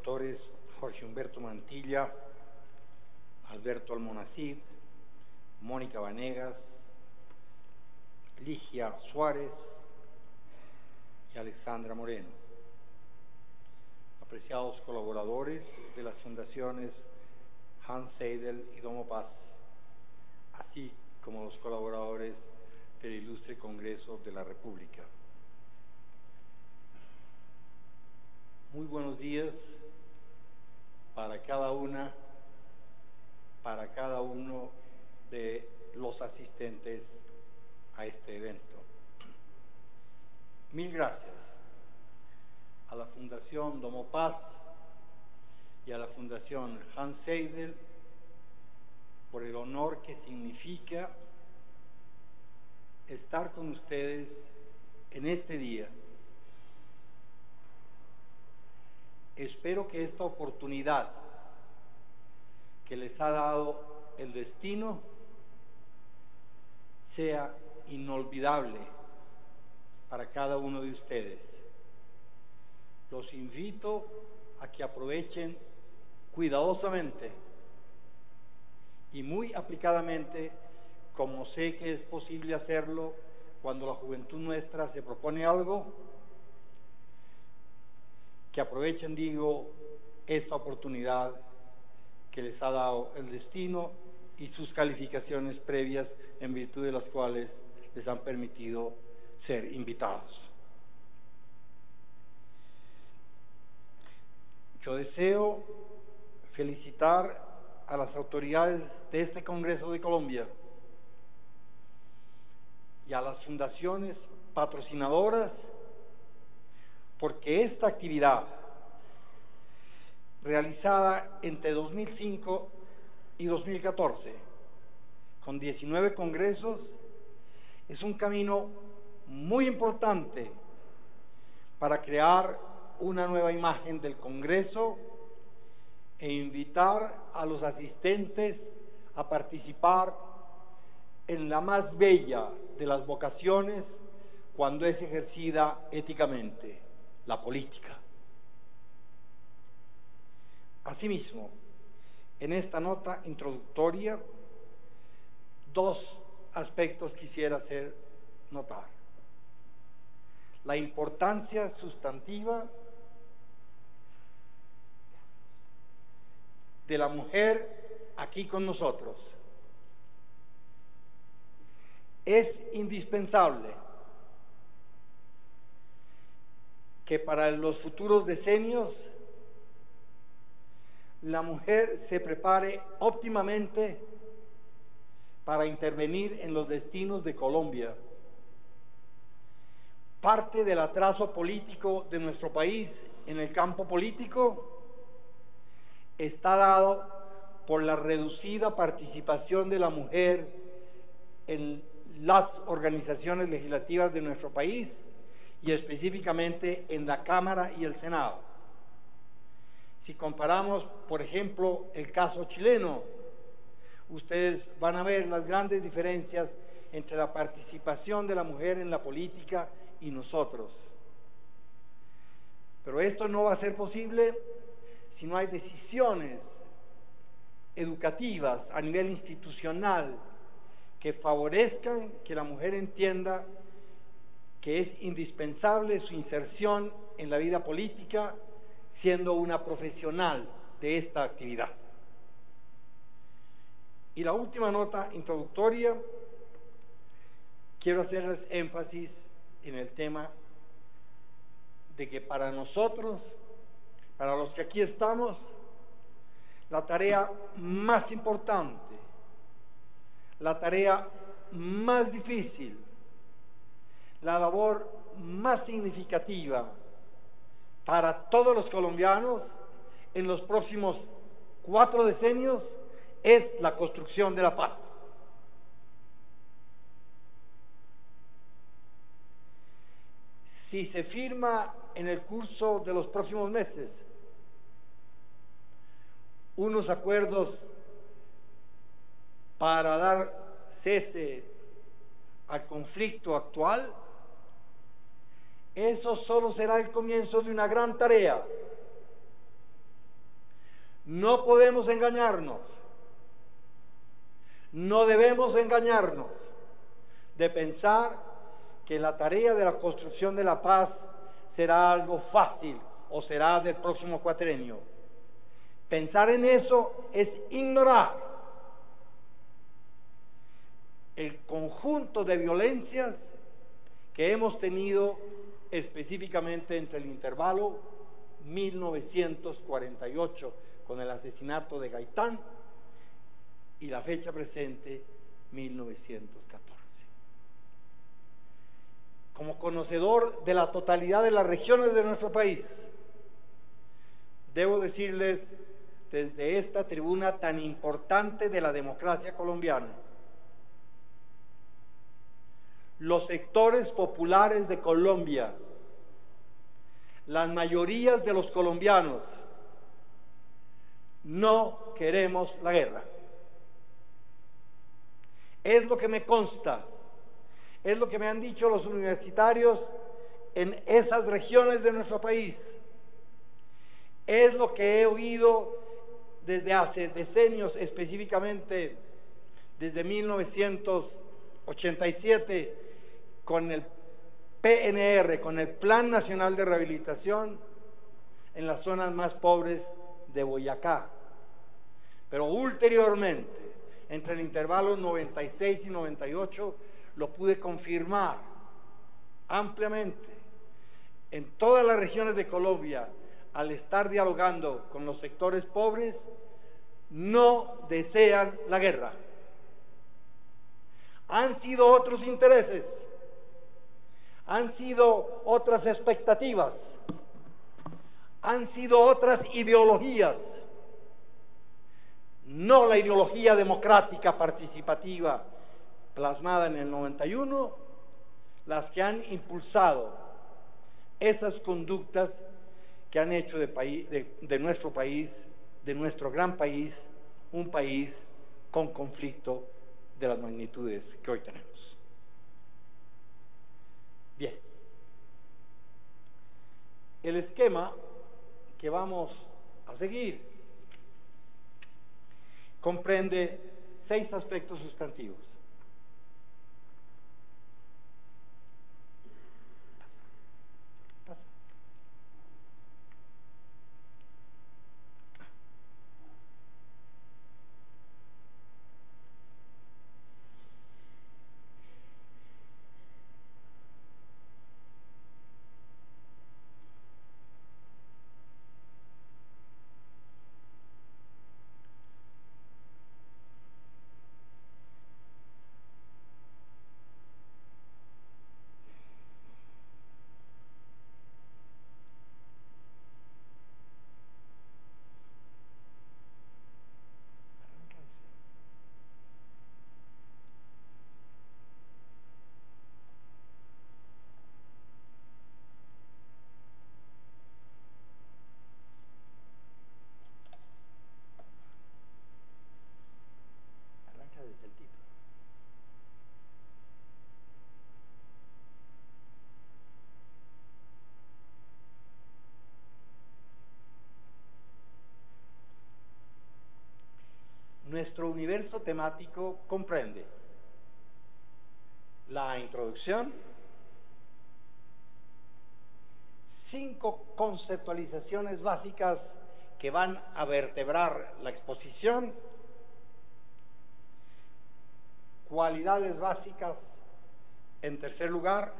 doctores Jorge Humberto Mantilla, Alberto Almonacid, Mónica Vanegas, Ligia Suárez y Alexandra Moreno. Apreciados colaboradores de las fundaciones Hans Seidel y Domo Paz, así como los colaboradores del Ilustre Congreso de la República. Muy buenos días para cada uno de los asistentes a este evento. Mil gracias a la Fundación Domo Paz y a la Fundación Hans Seidel por el honor que significa estar con ustedes en este día. Espero que esta oportunidad que les ha dado el destino sea inolvidable para cada uno de ustedes. Los invito a que aprovechen cuidadosamente y muy aplicadamente, como sé que es posible hacerlo cuando la juventud nuestra se propone algo, que aprovechen, esta oportunidad que les ha dado el destino y sus calificaciones previas, en virtud de las cuales les han permitido ser invitados. Yo deseo felicitar a las autoridades de este Congreso de Colombia y a las fundaciones patrocinadoras, porque esta actividad, realizada entre 2005 y 2014, con 19 congresos, es un camino muy importante para crear una nueva imagen del Congreso e invitar a los asistentes a participar en la más bella de las vocaciones cuando es ejercida éticamente, la política. Asimismo, en esta nota introductoria, dos aspectos quisiera hacer notar: la importancia sustantiva de la mujer aquí con nosotros. Es indispensable que para los futuros decenios la mujer se prepare óptimamente para intervenir en los destinos de Colombia. Parte del atraso político de nuestro país en el campo político está dado por la reducida participación de la mujer en las organizaciones legislativas de nuestro país y específicamente en la Cámara y el Senado. Si comparamos, por ejemplo, el caso chileno, ustedes van a ver las grandes diferencias entre la participación de la mujer en la política y nosotros. Pero esto no va a ser posible si no hay decisiones educativas a nivel institucional que favorezcan que la mujer entienda que es indispensable su inserción en la vida política, siendo una profesional de esta actividad. Y la última nota introductoria, quiero hacerles énfasis en el tema de que para nosotros, para los que aquí estamos, la tarea más importante, la tarea más difícil, la labor más significativa para todos los colombianos en los próximos 4 decenios es la construcción de la paz. Si se firma en el curso de los próximos meses unos acuerdos para dar cese al conflicto actual, eso solo será el comienzo de una gran tarea No podemos engañarnos, no debemos engañarnos de pensar que la tarea de la construcción de la paz será algo fácil o será del próximo cuatrenio. Pensar en eso es ignorar el conjunto de violencias que hemos tenido específicamente entre el intervalo 1948 con el asesinato de Gaitán y la fecha presente 1914. Como conocedor de la totalidad de las regiones de nuestro país, debo decirles desde esta tribuna tan importante de la democracia colombiana, los sectores populares de Colombia, las mayorías de los colombianos, no queremos la guerra. Es lo que me consta, es lo que me han dicho los universitarios en esas regiones de nuestro país, es lo que he oído desde hace decenios, específicamente desde 1987, con el PNR, con el Plan Nacional de Rehabilitación en las zonas más pobres de Boyacá. Pero ulteriormente, entre el intervalo 96 y 98, lo pude confirmar ampliamente en todas las regiones de Colombia. Al estar dialogando con los sectores pobres, no desean la guerra. Han sido otros intereses, han sido otras expectativas, han sido otras ideologías, no la ideología democrática participativa plasmada en el 91, las que han impulsado esas conductas que han hecho de nuestro país, de nuestro gran país, un país con conflicto de las magnitudes que hoy tenemos. Bien, el esquema que vamos a seguir comprende 6 aspectos sustantivos. Nuestro universo temático comprende la introducción, 5 conceptualizaciones básicas que van a vertebrar la exposición, cualidades básicas, en tercer lugar,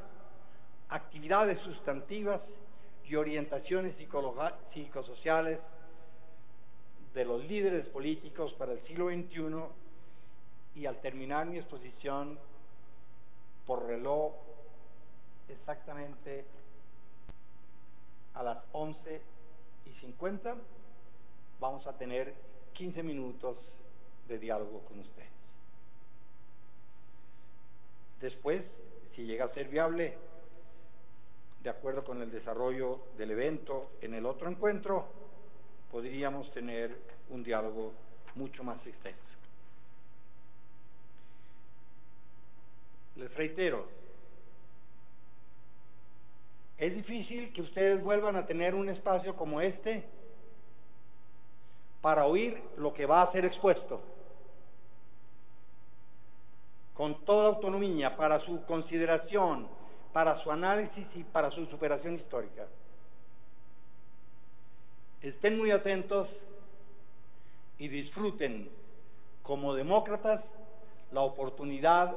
actividades sustantivas y orientaciones psicosociales de los líderes políticos para el siglo XXI, y al terminar mi exposición por reloj exactamente a las 11:50 vamos a tener 15 minutos de diálogo con ustedes. Después, si llega a ser viable, de acuerdo con el desarrollo del evento en el otro encuentro, podríamos tener un diálogo mucho más extenso. Les reitero, es difícil que ustedes vuelvan a tener un espacio como este para oír lo que va a ser expuesto, con toda autonomía para su consideración, para su análisis y para su superación histórica. Estén muy atentos y disfruten como demócratas la oportunidad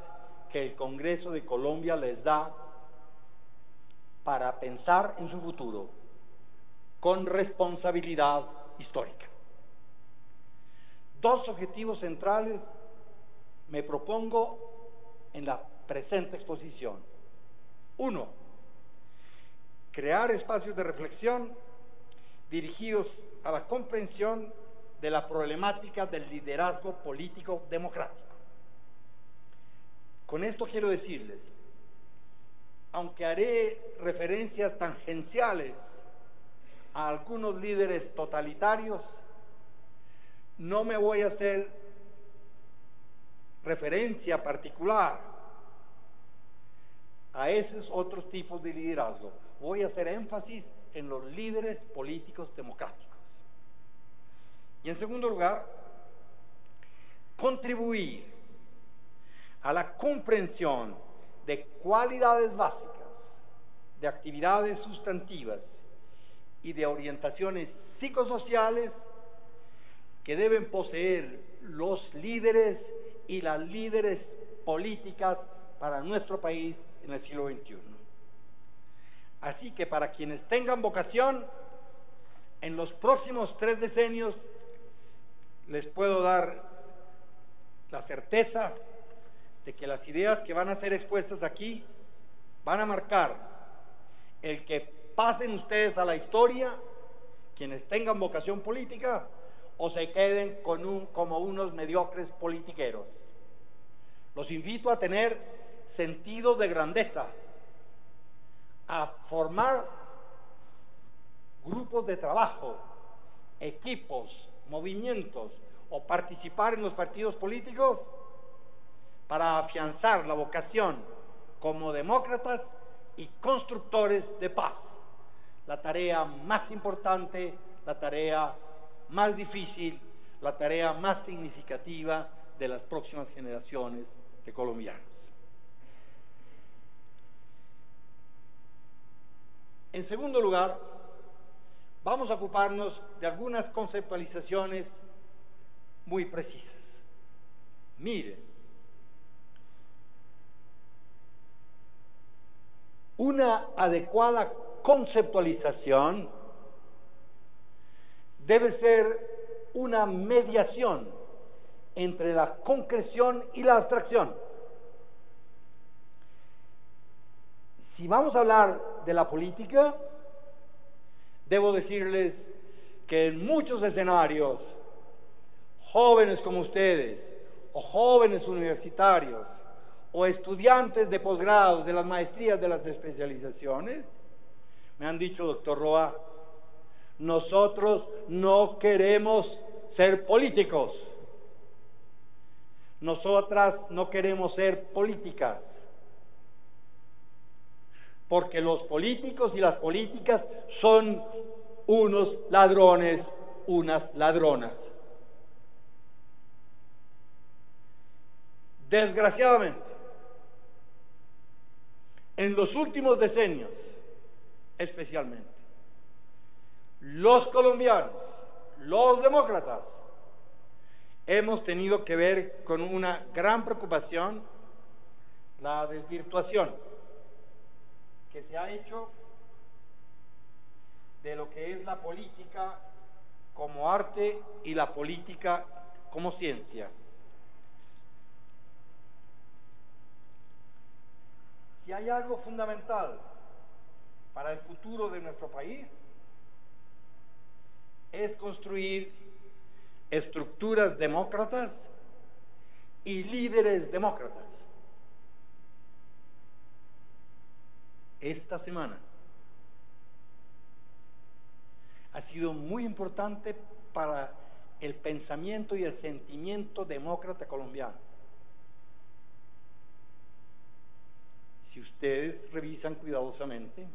que el Congreso de Colombia les da para pensar en su futuro con responsabilidad histórica. Dos objetivos centrales me propongo en la presente exposición. Uno, crear espacios de reflexión dirigidos a la comprensión de la problemática del liderazgo político democrático. Con esto quiero decirles, aunque haré referencias tangenciales a algunos líderes totalitarios, no me voy a hacer referencia particular a esos otros tipos de liderazgo. Voy a hacer énfasis en los líderes políticos democráticos. Y en segundo lugar, contribuir a la comprensión de cualidades básicas, de actividades sustantivas y de orientaciones psicosociales que deben poseer los líderes y las líderes políticas para nuestro país en el siglo XXI. Así que para quienes tengan vocación, en los próximos 3 decenios les puedo dar la certeza de que las ideas que van a ser expuestas aquí van a marcar el que pasen ustedes a la historia, quienes tengan vocación política, o se queden como unos mediocres politiqueros. Los invito a tener sentido de grandeza, a formar grupos de trabajo, equipos, movimientos, o participar en los partidos políticos para afianzar la vocación como demócratas y constructores de paz. La tarea más importante, la tarea más difícil, la tarea más significativa de las próximas generaciones de colombianos. En segundo lugar, vamos a ocuparnos de algunas conceptualizaciones muy precisas. Miren, una adecuada conceptualización debe ser una mediación entre la concreción y la abstracción. Si vamos a hablar de la política, debo decirles que en muchos escenarios, jóvenes como ustedes, o jóvenes universitarios, o estudiantes de posgrados, de las maestrías, de las especializaciones, me han dicho, doctor Roa, nosotros no queremos ser políticos, nosotras no queremos ser políticas, porque los políticos y las políticas son unos ladrones, unas ladronas. Desgraciadamente, en los últimos decenios, especialmente, los colombianos, los demócratas, hemos tenido que ver con una gran preocupación la desvirtuación que se ha hecho de lo que es la política como arte y la política como ciencia. Si hay algo fundamental para el futuro de nuestro país, es construir estructuras demócratas y líderes demócratas. Esta semana ha sido muy importante para el pensamiento y el sentimiento demócrata colombiano. Si ustedes revisan cuidadosamente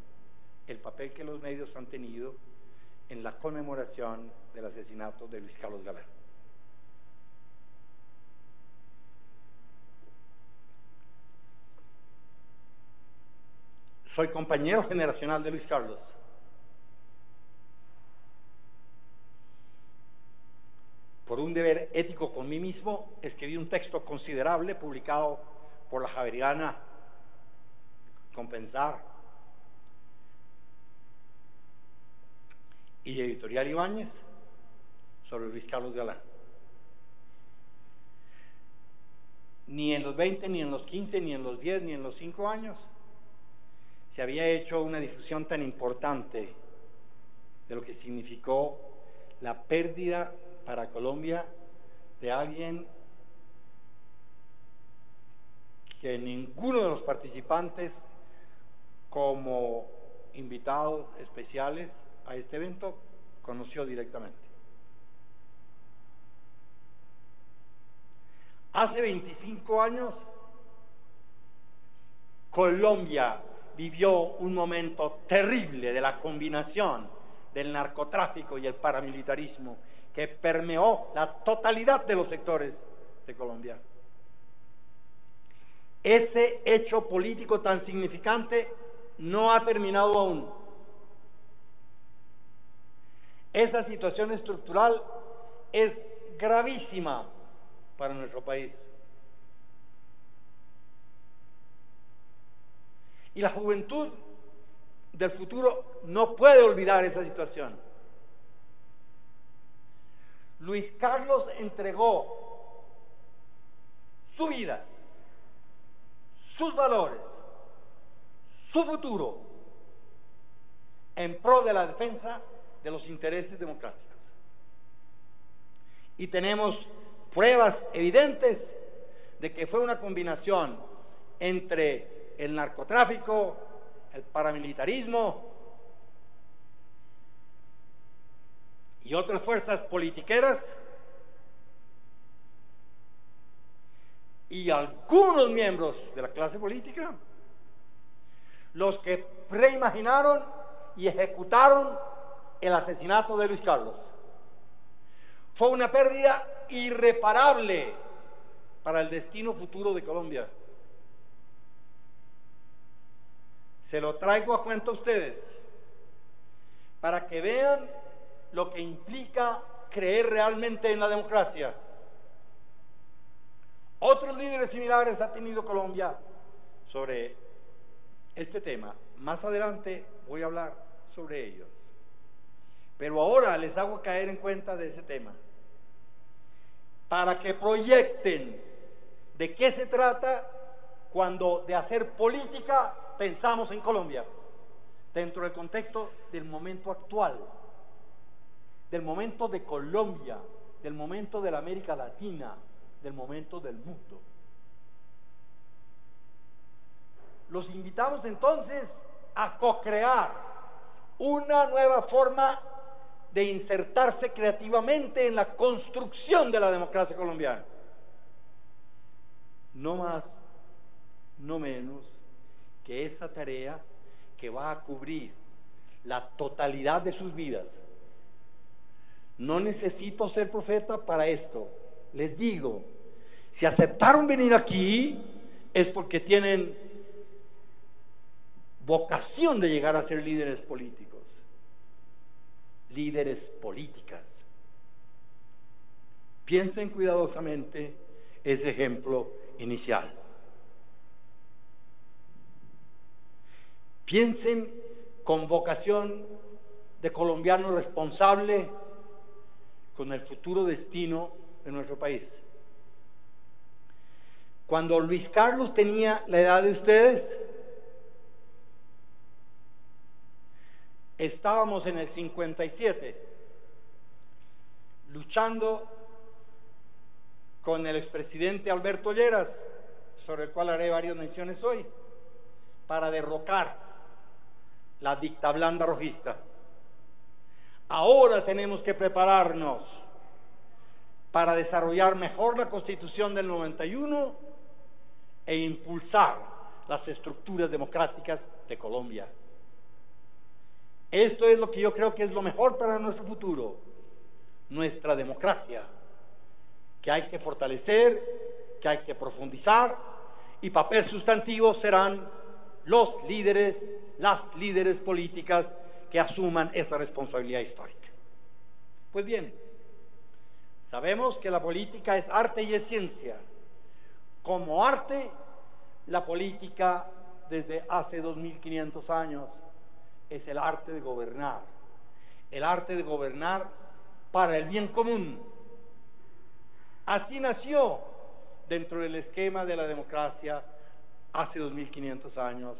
el papel que los medios han tenido en la conmemoración del asesinato de Luis Carlos Galán. Soy compañero generacional de Luis Carlos. Por un deber ético con mí mismo, escribí un texto considerable publicado por la Javeriana Compensar y Editorial Ibáñez sobre Luis Carlos Galán. Ni en los 20, ni en los 15, ni en los 10, ni en los 5 años se había hecho una difusión tan importante de lo que significó la pérdida para Colombia de alguien que ninguno de los participantes como invitados especiales a este evento conoció directamente. Hace 25 años Colombia vivió un momento terrible de la combinación del narcotráfico y el paramilitarismo que permeó la totalidad de los sectores de Colombia. Ese hecho político tan significante no ha terminado aún. Esa situación estructural es gravísima para nuestro país. Y la juventud del futuro no puede olvidar esa situación. Luis Carlos entregó su vida, sus valores, su futuro en pro de la defensa de los intereses democráticos. Y tenemos pruebas evidentes de que fue una combinación entre el narcotráfico, el paramilitarismo y otras fuerzas politiqueras y algunos miembros de la clase política los que preimaginaron y ejecutaron el asesinato de Luis Carlos. Fue una pérdida irreparable para el destino futuro de Colombia. Se lo traigo a cuenta a ustedes para que vean lo que implica creer realmente en la democracia. Otros líderes similares ha tenido Colombia sobre este tema. Más adelante voy a hablar sobre ellos. Pero ahora les hago caer en cuenta de ese tema para que proyecten de qué se trata cuando de hacer política pensamos en Colombia, dentro del contexto del momento actual, del momento de Colombia, del momento de la América Latina, del momento del mundo. Los invitamos entonces a co-crear una nueva forma de insertarse creativamente en la construcción de la democracia colombiana. No más, no menos que esa tarea que va a cubrir la totalidad de sus vidas. No necesito ser profeta para esto. Les digo, si aceptaron venir aquí es porque tienen vocación de llegar a ser líderes políticos, líderes políticas. Piensen cuidadosamente ese ejemplo inicial. Piensen con vocación de colombiano responsable con el futuro destino de nuestro país. Cuando Luis Carlos tenía la edad de ustedes, estábamos en el 57, luchando con el expresidente Alberto Lleras, sobre el cual haré varias menciones hoy, para derrocar la dictablanda rojista. Ahora tenemos que prepararnos para desarrollar mejor la Constitución del 91 e impulsar las estructuras democráticas de Colombia. Esto es lo que yo creo que es lo mejor para nuestro futuro, nuestra democracia, que hay que fortalecer, que hay que profundizar, y papel sustantivo serán los líderes, las líderes políticas que asuman esa responsabilidad histórica. Pues bien, sabemos que la política es arte y es ciencia. Como arte, la política desde hace 2500 años es el arte de gobernar para el bien común. Así nació dentro del esquema de la democracia hace 2500 años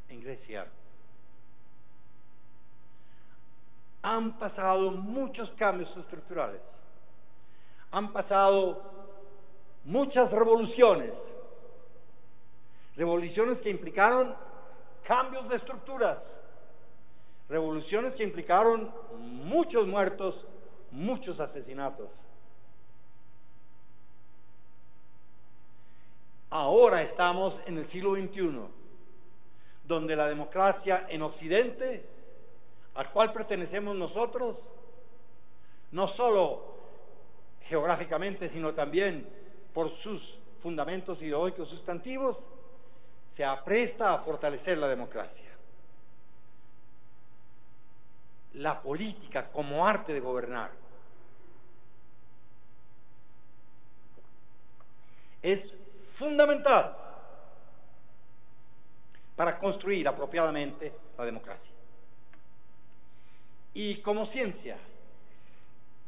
en Grecia. Han pasado muchos cambios estructurales, han pasado muchas revoluciones que implicaron cambios de estructuras, revoluciones que implicaron muchos muertos, muchos asesinatos. Ahora estamos en el siglo XXI, donde la democracia en Occidente, al cual pertenecemos nosotros, no solo geográficamente, sino también por sus fundamentos ideológicos sustantivos, se apresta a fortalecer la democracia. La política como arte de gobernar es fundamental para construir apropiadamente la democracia. Y como ciencia,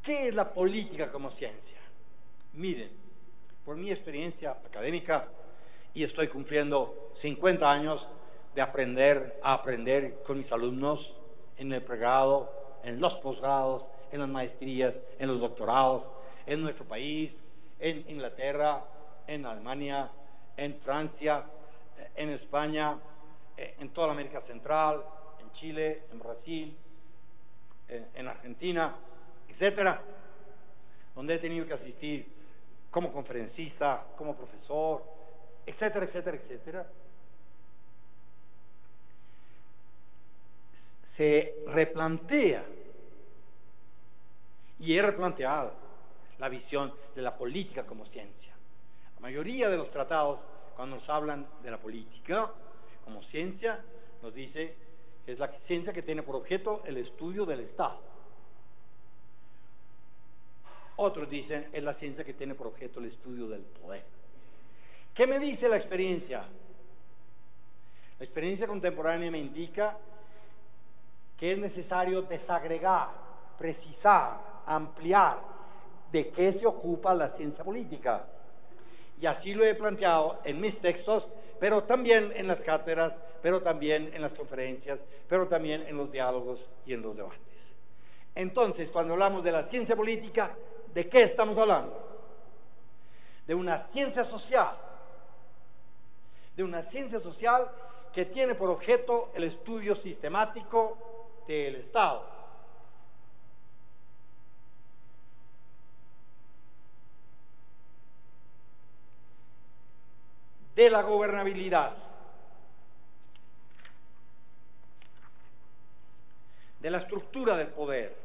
¿qué es la política como ciencia? Miren, por mi experiencia académica, y estoy cumpliendo 50 años de aprender con mis alumnos en el pregrado, en los posgrados, en las maestrías, en los doctorados, en nuestro país, en Inglaterra, en Alemania, en Francia, en España, en toda la América Central, en Chile, en Brasil, en Argentina, etcétera, donde he tenido que asistir como conferencista, como profesor, etcétera, etcétera, etcétera. Se replantea y he replanteado la visión de la política como ciencia. La mayoría de los tratados, cuando nos hablan de la política como ciencia, nos dice que es la ciencia que tiene por objeto el estudio del Estado. Otros dicen es la ciencia que tiene por objeto el estudio del poder. ¿Qué me dice la experiencia? La experiencia contemporánea me indica que es necesario desagregar, precisar, ampliar de qué se ocupa la ciencia política. Y así lo he planteado en mis textos, pero también en las cátedras, pero también en las conferencias, pero también en los diálogos y en los debates. Entonces, cuando hablamos de la ciencia política, ¿de qué estamos hablando? De una ciencia social, que tiene por objeto el estudio sistemático del Estado. De la gobernabilidad, de la estructura del poder,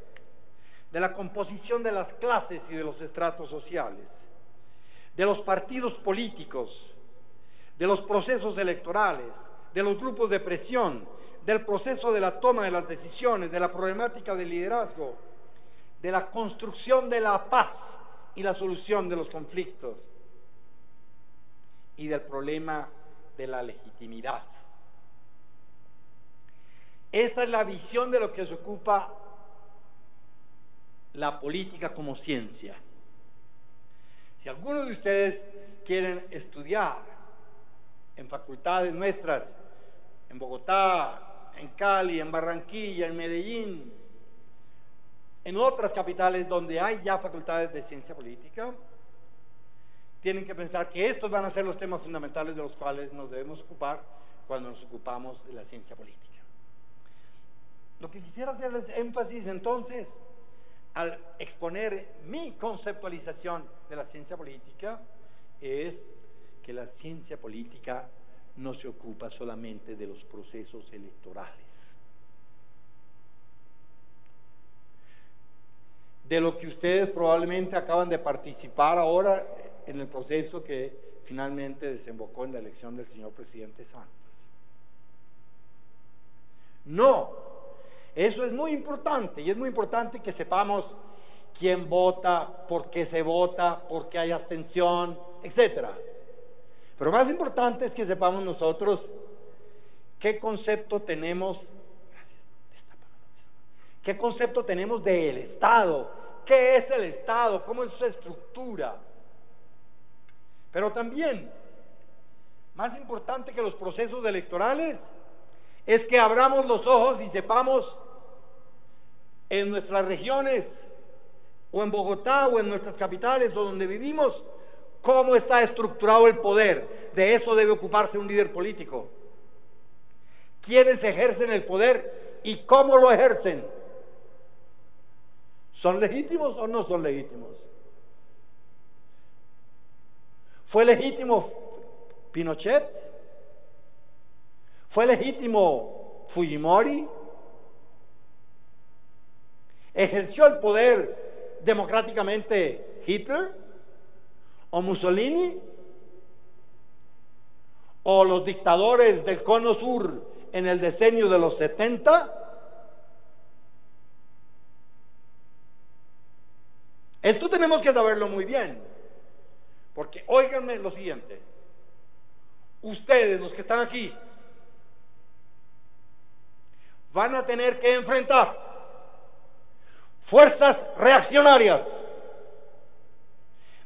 de la composición de las clases y de los estratos sociales, de los partidos políticos, de los procesos electorales, de los grupos de presión, del proceso de la toma de las decisiones, de la problemática del liderazgo, de la construcción de la paz y la solución de los conflictos, y del problema de la legitimidad. Esa es la visión de lo que se ocupa la política como ciencia. Si algunos de ustedes quieren estudiar en facultades nuestras, en Bogotá, en Cali, en Barranquilla, en Medellín, en otras capitales donde hay ya facultades de ciencia política, tienen que pensar que estos van a ser los temas fundamentales de los cuales nos debemos ocupar cuando nos ocupamos de la ciencia política. Lo que quisiera hacerles énfasis entonces, al exponer mi conceptualización de la ciencia política, es que la ciencia política no se ocupa solamente de los procesos electorales. de lo que ustedes probablemente acaban de participar ahora en el proceso que finalmente desembocó en la elección del señor presidente Santos. No, eso es muy importante, y es muy importante que sepamos quién vota, por qué se vota, por qué hay abstención, etcétera. Pero más importante es que sepamos nosotros qué concepto tenemos del Estado, qué es el Estado, cómo es su estructura. Pero también, más importante que los procesos electorales, es que abramos los ojos y sepamos en nuestras regiones, o en Bogotá, o en nuestras capitales, o donde vivimos, cómo está estructurado el poder. De eso debe ocuparse un líder político. ¿Quiénes ejercen el poder y cómo lo ejercen? ¿Son legítimos o no son legítimos? ¿Fue legítimo Pinochet? ¿Fue legítimo Fujimori? ¿Ejerció el poder democráticamente Hitler o Mussolini o los dictadores del Cono Sur en el decenio de los 70? Esto tenemos que saberlo muy bien, porque óiganme lo siguiente: ustedes, los que están aquí, van a tener que enfrentar fuerzas reaccionarias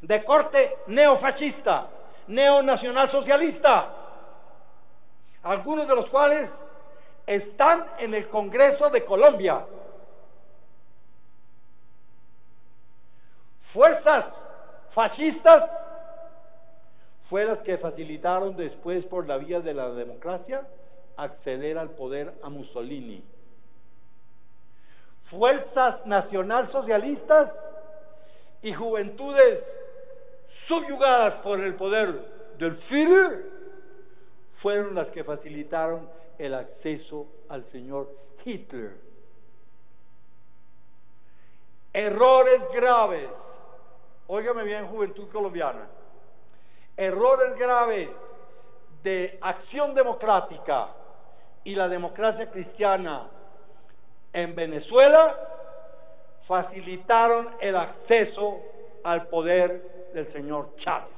de corte neofascista, neonacionalsocialista, algunos de los cuales están en el Congreso de Colombia. Fuerzas fascistas fue las que facilitaron después, por la vía de la democracia, acceder al poder a Mussolini. Fuerzas nacionalsocialistas y juventudes subyugadas por el poder del Führer fueron las que facilitaron el acceso al señor Hitler. Errores graves, óigame bien, juventud colombiana, errores graves de Acción Democrática y la democracia cristiana en Venezuela facilitaron el acceso al poder del señor Chávez.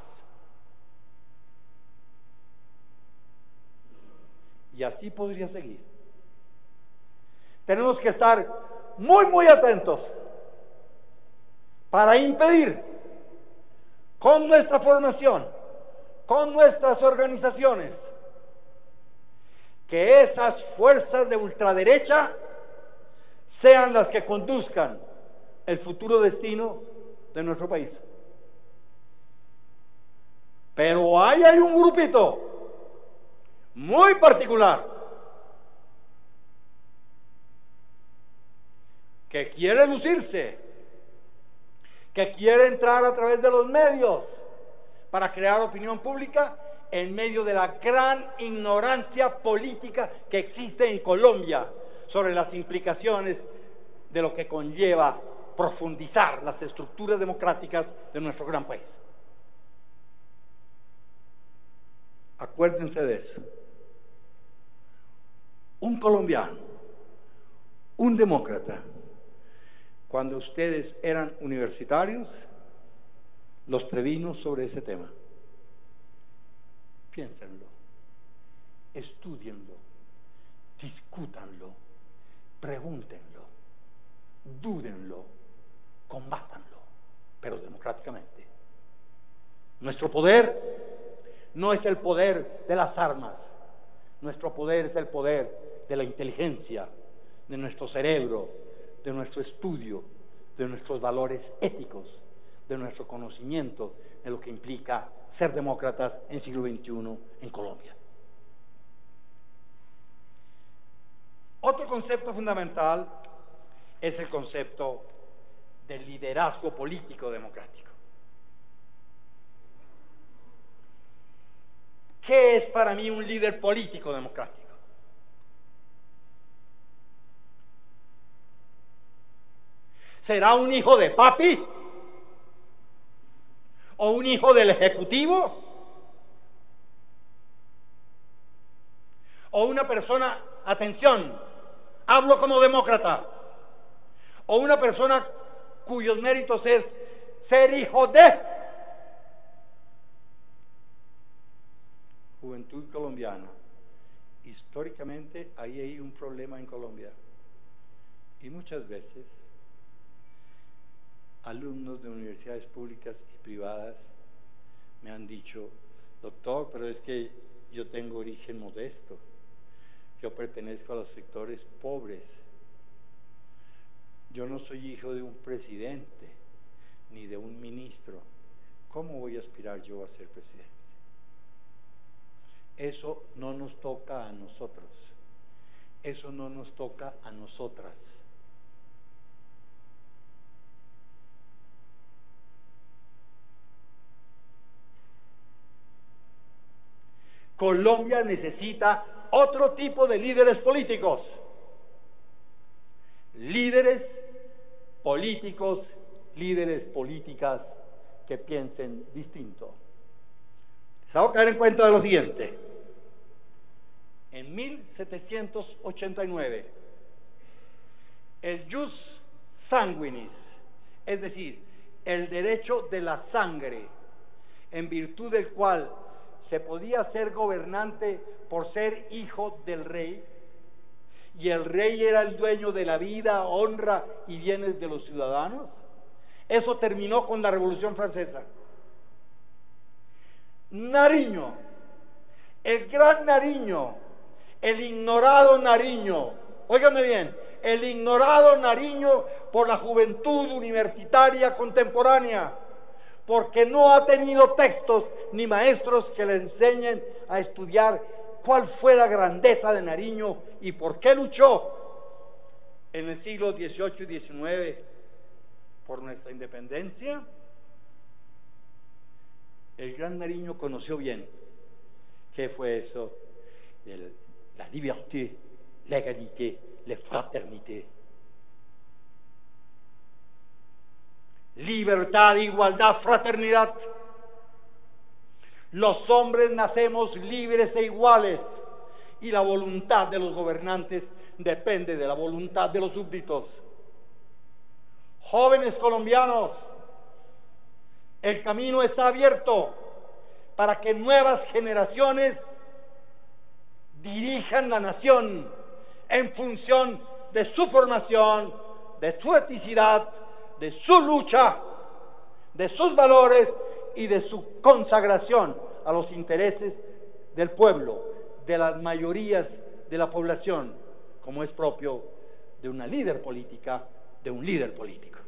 Y así podría seguir. Tenemos que estar muy atentos para impedir, con nuestra formación, con nuestras organizaciones, que esas fuerzas de ultraderecha sean las que conduzcan el futuro destino de nuestro país. Pero ahí hay un grupito muy particular que quiere lucirse, que quiere entrar a través de los medios para crear opinión pública en medio de la gran ignorancia política que existe en Colombia sobre las implicaciones de lo que conlleva profundizar las estructuras democráticas de nuestro gran país. Acuérdense de eso. Un colombiano, un demócrata, cuando ustedes eran universitarios, los previno sobre ese tema. Piénsenlo, estúdienlo, discútanlo, pregúntenlo, dúdenlo, combátanlo, pero democráticamente. Nuestro poder no es el poder de las armas, nuestro poder es el poder de la inteligencia, de nuestro cerebro, de nuestro estudio, de nuestros valores éticos, de nuestro conocimiento de lo que implica ser demócratas en siglo XXI en Colombia. Otro concepto fundamental es el concepto del liderazgo político democrático. ¿Qué es para mí un líder político democrático? ¿Será un hijo de papi? ¿O un hijo del ejecutivo? ¿O una persona, atención, hablo como demócrata, o una persona cuyos méritos es ser hijo de? Juventud colombiana. Históricamente ahí hay un problema en Colombia. Y muchas veces alumnos de universidades públicas y privadas me han dicho: doctor, pero es que yo tengo origen modesto, yo pertenezco a los sectores pobres, yo no soy hijo de un presidente ni de un ministro, ¿cómo voy a aspirar yo a ser presidente? Eso no nos toca a nosotros, eso no nos toca a nosotras. Colombia necesita otro tipo de líderes políticos. Líderes políticos, líderes políticas que piensen distinto. Les hago caer en cuenta de lo siguiente. En 1789, el jus sanguinis, es decir, el derecho de la sangre, en virtud del cual se podía ser gobernante por ser hijo del rey, y el rey era el dueño de la vida, honra y bienes de los ciudadanos. Eso terminó con la Revolución Francesa. Nariño, el gran Nariño, el ignorado Nariño, óigame bien, el ignorado Nariño por la juventud universitaria contemporánea, porque no ha tenido textos ni maestros que le enseñen a estudiar cuál fue la grandeza de Nariño y por qué luchó en el siglo XVIII y XIX por nuestra independencia. El gran Nariño conoció bien qué fue eso de la liberté, la égalité, la fraternité. Libertad, igualdad, fraternidad. Los hombres nacemos libres e iguales, y la voluntad de los gobernantes depende de la voluntad de los súbditos. Jóvenes colombianos, el camino está abierto para que nuevas generaciones dirijan la nación en función de su formación, de su eticidad, de su lucha, de sus valores y de su consagración a los intereses del pueblo, de las mayorías de la población, como es propio de una líder política, de un líder político.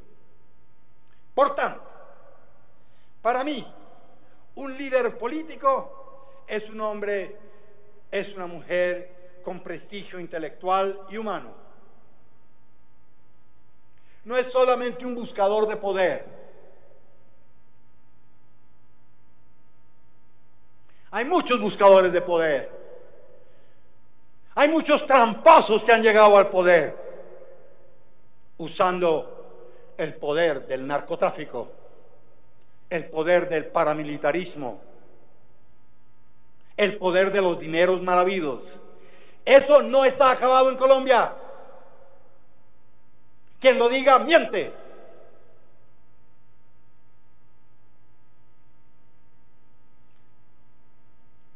Por tanto, para mí, un líder político es un hombre, es una mujer con prestigio intelectual y humano. No es solamente un buscador de poder. Hay muchos buscadores de poder. Hay muchos tramposos que han llegado al poder usando el poder del narcotráfico, el poder del paramilitarismo, el poder de los dineros mal habidos. Eso no está acabado en Colombia. Quien lo diga, miente.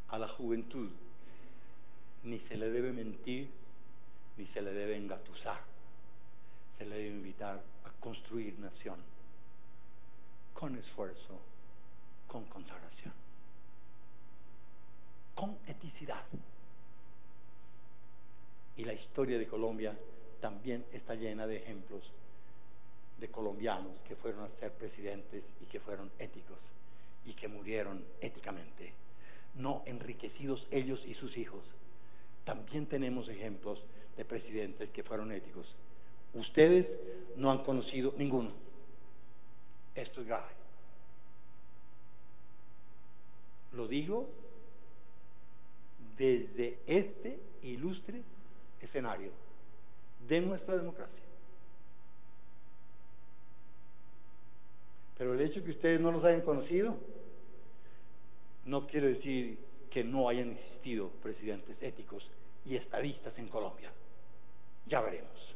A la juventud ni se le debe mentir, ni se le debe engatusar. Se le debe invitar a construir nación, con esfuerzo, con consagración, con eticidad. Y la historia de Colombia también está llena de ejemplos de colombianos que fueron a ser presidentes y que fueron éticos y que murieron éticamente, no enriquecidos ellos y sus hijos. También tenemos ejemplos de presidentes que fueron éticos. Ustedes no han conocido ninguno. Esto es grave. Lo digo desde este ilustre escenario de nuestra democracia. Pero el hecho de que ustedes no los hayan conocido no quiere decir que no hayan existido presidentes éticos y estadistas en Colombia. Ya veremos.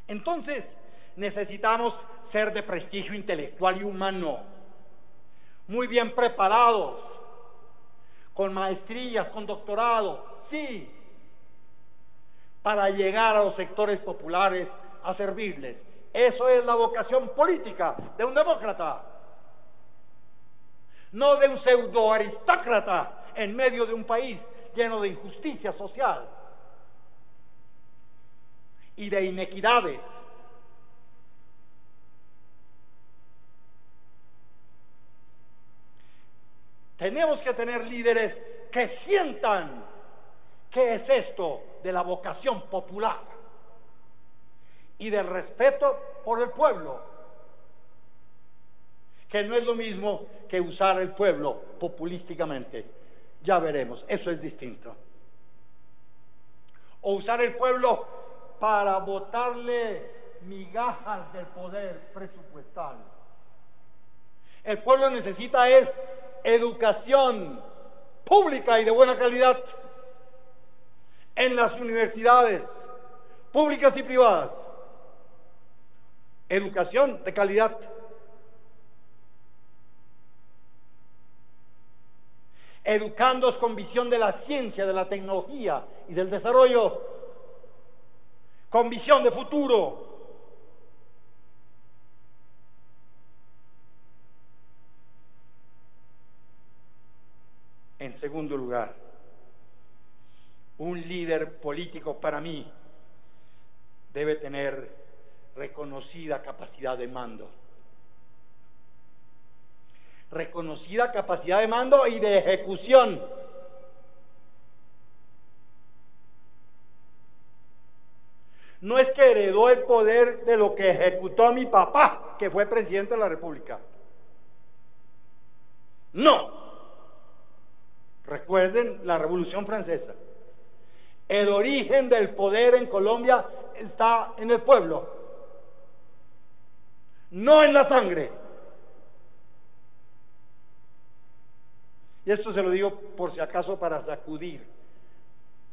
Entonces, necesitamos ser de prestigio intelectual y humano, muy bien preparados, con maestrías, con doctorado, sí, para llegar a los sectores populares a servirles. Eso es la vocación política de un demócrata, no de un pseudo aristócrata en medio de un país lleno de injusticia social y de inequidades. Tenemos que tener líderes que sientan qué es esto de la vocación popular y del respeto por el pueblo, que no es lo mismo que usar el pueblo populísticamente. Ya veremos, eso es distinto. O usar el pueblo para botarle migajas del poder presupuestal. El pueblo necesita es educación pública y de buena calidad en las universidades públicas y privadas. Educación de calidad. Educándoos con visión de la ciencia, de la tecnología y del desarrollo, con visión de futuro. En segundo lugar, un líder político para mí debe tener reconocida capacidad de mando. Reconocida capacidad de mando y de ejecución. No es que heredó el poder de lo que ejecutó mi papá, que fue presidente de la República. No. Recuerden la Revolución Francesa. El origen del poder en Colombia está en el pueblo, no en la sangre. Y esto se lo digo por si acaso para sacudir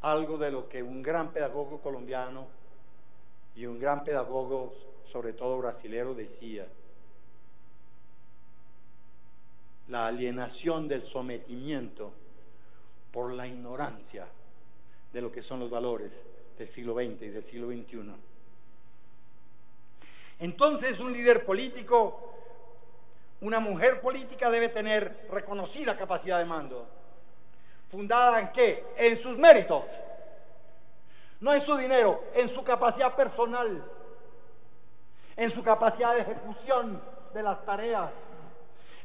algo de lo que un gran pedagogo colombiano y un gran pedagogo, sobre todo brasilero, decía: la alienación del sometimiento por la ignorancia de lo que son los valores del siglo XX y del siglo XXI. Entonces, un líder político, una mujer política debe tener reconocida capacidad de mando. ¿Fundada en qué? En sus méritos, no en su dinero, en su capacidad personal, en su capacidad de ejecución de las tareas,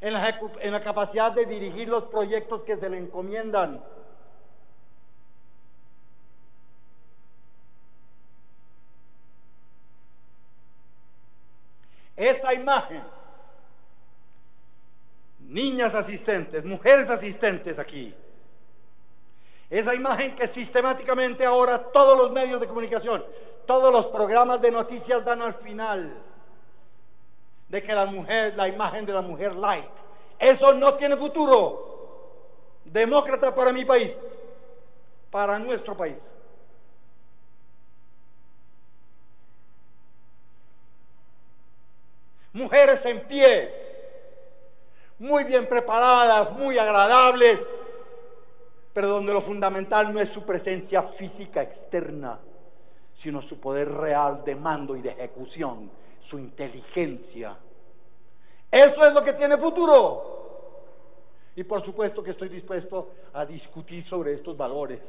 en la capacidad de dirigir los proyectos que se le encomiendan. Esa imagen, niñas asistentes, mujeres asistentes aquí, esa imagen que sistemáticamente ahora todos los medios de comunicación, todos los programas de noticias dan al final, de que la imagen de la mujer light, eso no tiene futuro. Demócrata para mi país, para nuestro país. Mujeres en pie, muy bien preparadas, muy agradables, pero donde lo fundamental no es su presencia física externa, sino su poder real de mando y de ejecución, su inteligencia. Eso es lo que tiene futuro. Y por supuesto que estoy dispuesto a discutir sobre estos valores,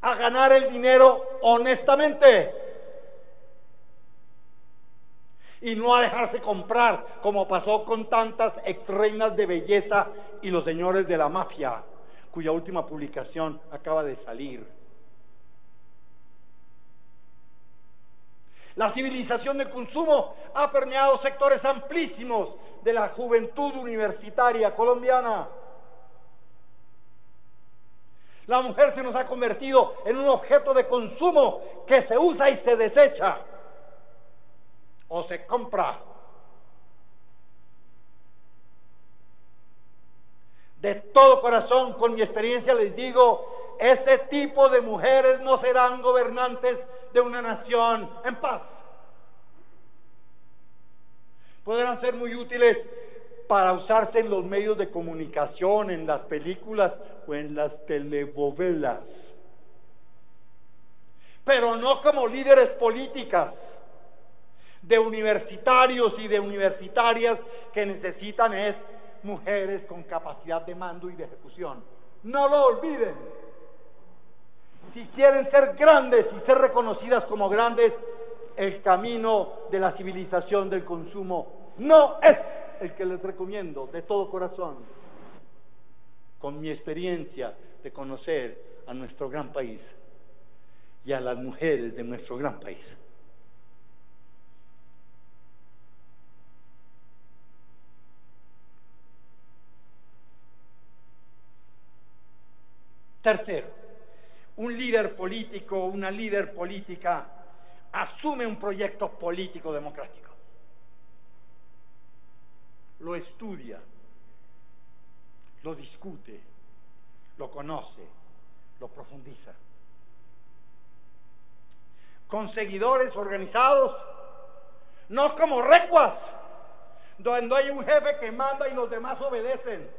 a ganar el dinero honestamente y no a dejarse comprar, como pasó con tantas exreinas de belleza y los señores de la mafia, cuya última publicación acaba de salir. La civilización del consumo ha permeado sectores amplísimos de la juventud universitaria colombiana. La mujer se nos ha convertido en un objeto de consumo que se usa y se desecha, o se compra. De todo corazón, con mi experiencia les digo, ese tipo de mujeres no serán gobernantes de una nación en paz. Podrán ser muy útiles para usarse en los medios de comunicación, en las películas o en las telenovelas, pero no como líderes políticas de universitarios y de universitarias que necesitan es mujeres con capacidad de mando y de ejecución. No lo olviden. Si quieren ser grandes y ser reconocidas como grandes, el camino de la civilización del consumo no es el que les recomiendo de todo corazón, con mi experiencia de conocer a nuestro gran país y a las mujeres de nuestro gran país. Tercero, un líder político, una líder política asume un proyecto político democrático, lo estudia, lo discute, lo conoce, lo profundiza, con seguidores organizados, no como recuas, donde hay un jefe que manda y los demás obedecen,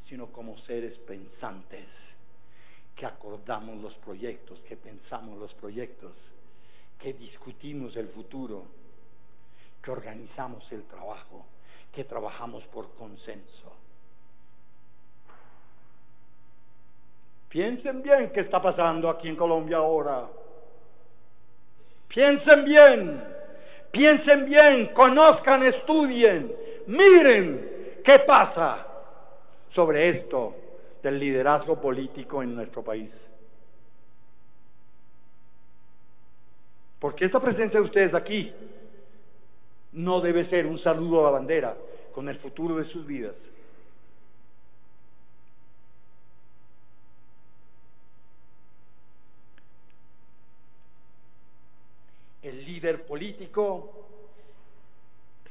sino como seres pensantes, que acordamos los proyectos, que pensamos los proyectos, que discutimos el futuro, que organizamos el trabajo, que trabajamos por consenso. Piensen bien qué está pasando aquí en Colombia ahora. Piensen bien, conozcan, estudien, miren qué pasa sobre esto del liderazgo político en nuestro país. Porque esta presencia de ustedes aquí no debe ser un saludo a la bandera con el futuro de sus vidas. El líder político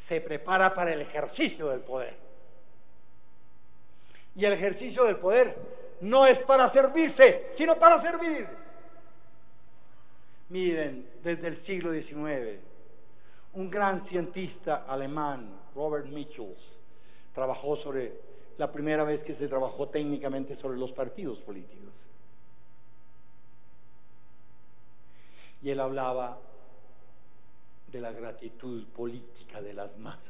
se prepara para el ejercicio del poder. Y el ejercicio del poder no es para servirse, sino para servir. Miren, desde el siglo XIX, un gran cientista alemán, Robert Michels, trabajó sobre la primera vez que se trabajó técnicamente sobre los partidos políticos. Y él hablaba de la gratitud política de las masas.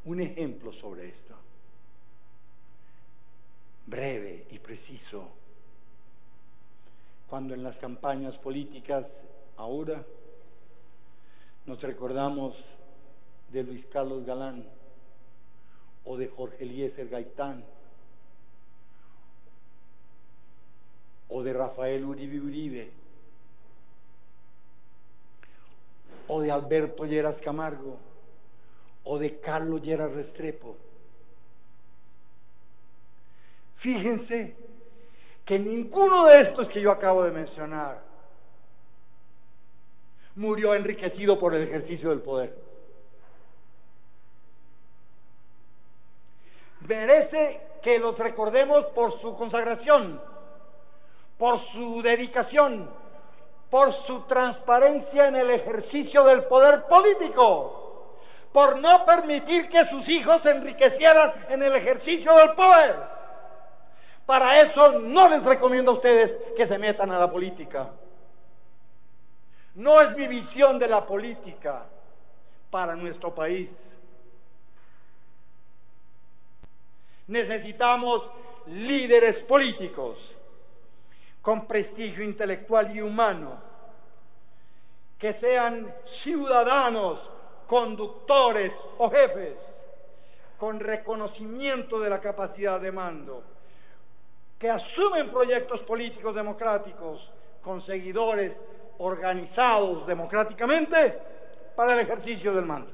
Un ejemplo sobre esto, breve y preciso. Cuando en las campañas políticas ahora nos recordamos de Luis Carlos Galán o de Jorge Eliezer Gaitán o de Rafael Uribe Uribe o de Alberto Lleras Camargo o de Carlos Lleras Restrepo. Fíjense que ninguno de estos que yo acabo de mencionar murió enriquecido por el ejercicio del poder. Merece que los recordemos por su consagración, por su dedicación, por su transparencia en el ejercicio del poder político, por no permitir que sus hijos se enriquecieran en el ejercicio del poder. Para eso no les recomiendo a ustedes que se metan a la política. No es mi visión de la política para nuestro país. Necesitamos líderes políticos con prestigio intelectual y humano, que sean ciudadanos, conductores o jefes, con reconocimiento de la capacidad de mando, que asumen proyectos políticos democráticos, con seguidores organizados democráticamente para el ejercicio del mando.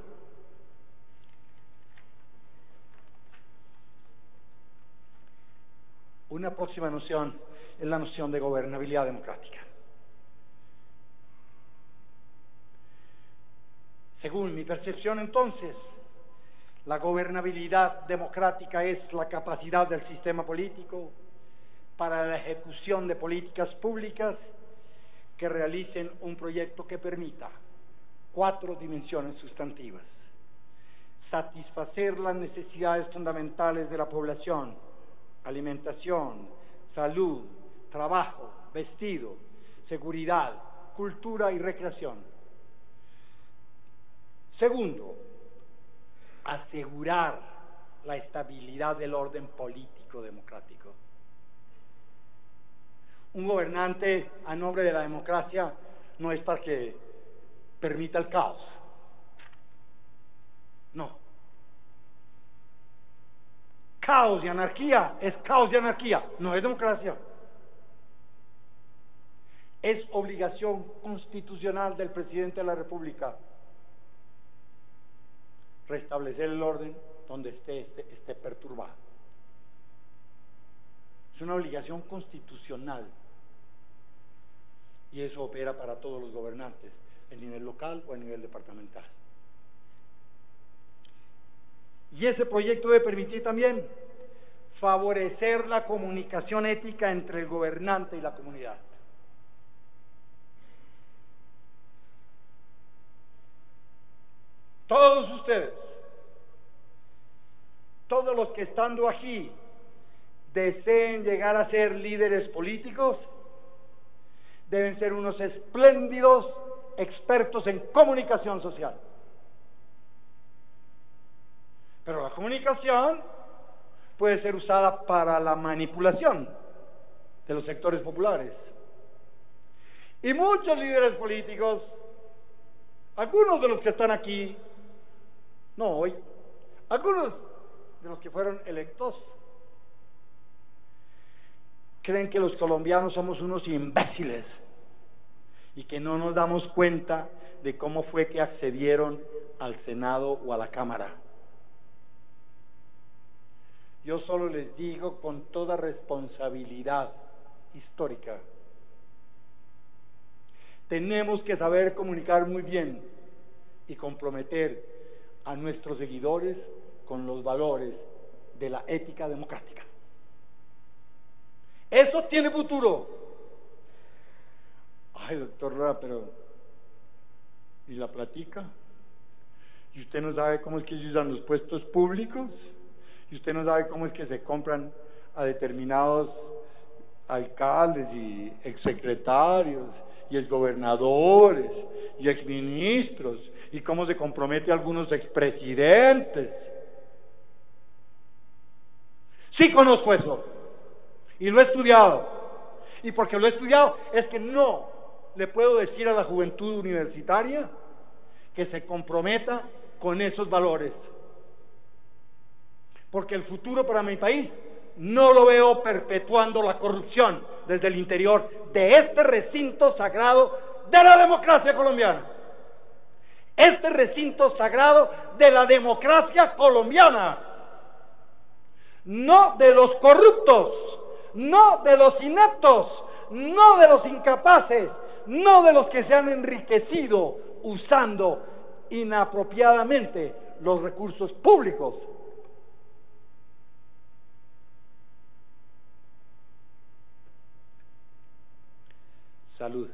Una próxima noción es la noción de gobernabilidad democrática. Según mi percepción, entonces, La gobernabilidad democrática es la capacidad del sistema político para la ejecución de políticas públicas que realicen un proyecto que permita 4 dimensiones sustantivas: satisfacer las necesidades fundamentales de la población, alimentación, salud, trabajo, vestido, seguridad, cultura y recreación. Segundo, asegurar la estabilidad del orden político democrático. Un gobernante a nombre de la democracia no es para que permita el caos. No. Caos y anarquía es caos y anarquía, no es democracia. Es obligación constitucional del presidente de la República restablecer el orden donde esté perturbado. Es una obligación constitucional y eso opera para todos los gobernantes, a nivel local o a nivel departamental. Y ese proyecto debe permitir también favorecer la comunicación ética entre el gobernante y la comunidad. Todos ustedes, todos los que estando aquí deseen llegar a ser líderes políticos, deben ser unos espléndidos expertos en comunicación social. Pero la comunicación puede ser usada para la manipulación de los sectores populares. Y muchos líderes políticos, algunos de los que están aquí, no hoy, algunos de los que fueron electos, creen que los colombianos somos unos imbéciles y que no nos damos cuenta de cómo fue que accedieron al Senado o a la Cámara. Yo solo les digo con toda responsabilidad histórica, tenemos que saber comunicar muy bien y comprometer a nuestros seguidores con los valores de la ética democrática. Eso tiene futuro. Ay, doctor Ra, pero ¿y la platica? ¿Y usted no sabe cómo es que se usan los puestos públicos? ¿Y usted no sabe cómo es que se compran a determinados alcaldes y exsecretarios y exgobernadores y exministros? ¿Y cómo se compromete a algunos expresidentes? Sí conozco eso. Y lo he estudiado. Y porque lo he estudiado es que no le puedo decir a la juventud universitaria que se comprometa con esos valores. Porque el futuro para mi país no lo veo perpetuando la corrupción desde el interior de este recinto sagrado de la democracia colombiana. Este recinto sagrado de la democracia colombiana. No de los corruptos, no de los ineptos, no de los incapaces, no de los que se han enriquecido usando inapropiadamente los recursos públicos. Salud.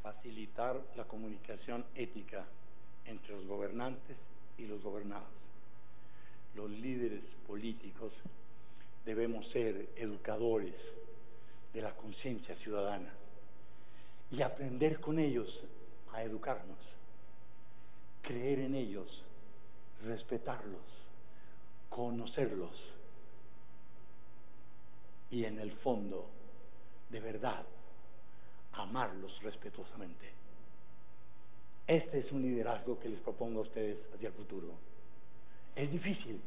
Facilitar la comunicación ética entre los gobernantes y los gobernados. Los líderes políticos debemos ser educadores de la conciencia ciudadana y aprender con ellos a educarnos, creer en ellos, respetarlos, conocerlos y en el fondo, de verdad, amarlos respetuosamente. Este es un liderazgo que les propongo a ustedes hacia el futuro. Es difícil.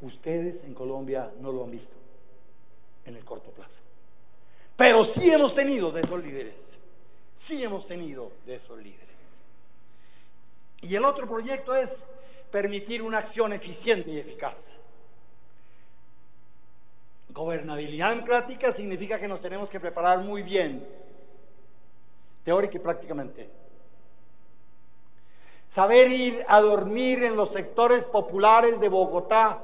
Ustedes en Colombia no lo han visto en el corto plazo. Pero sí hemos tenido de esos líderes. Sí hemos tenido de esos líderes. Y el otro proyecto es permitir una acción eficiente y eficaz. Gobernabilidad democrática significa que nos tenemos que preparar muy bien teórica y prácticamente. Saber ir a dormir en los sectores populares de Bogotá,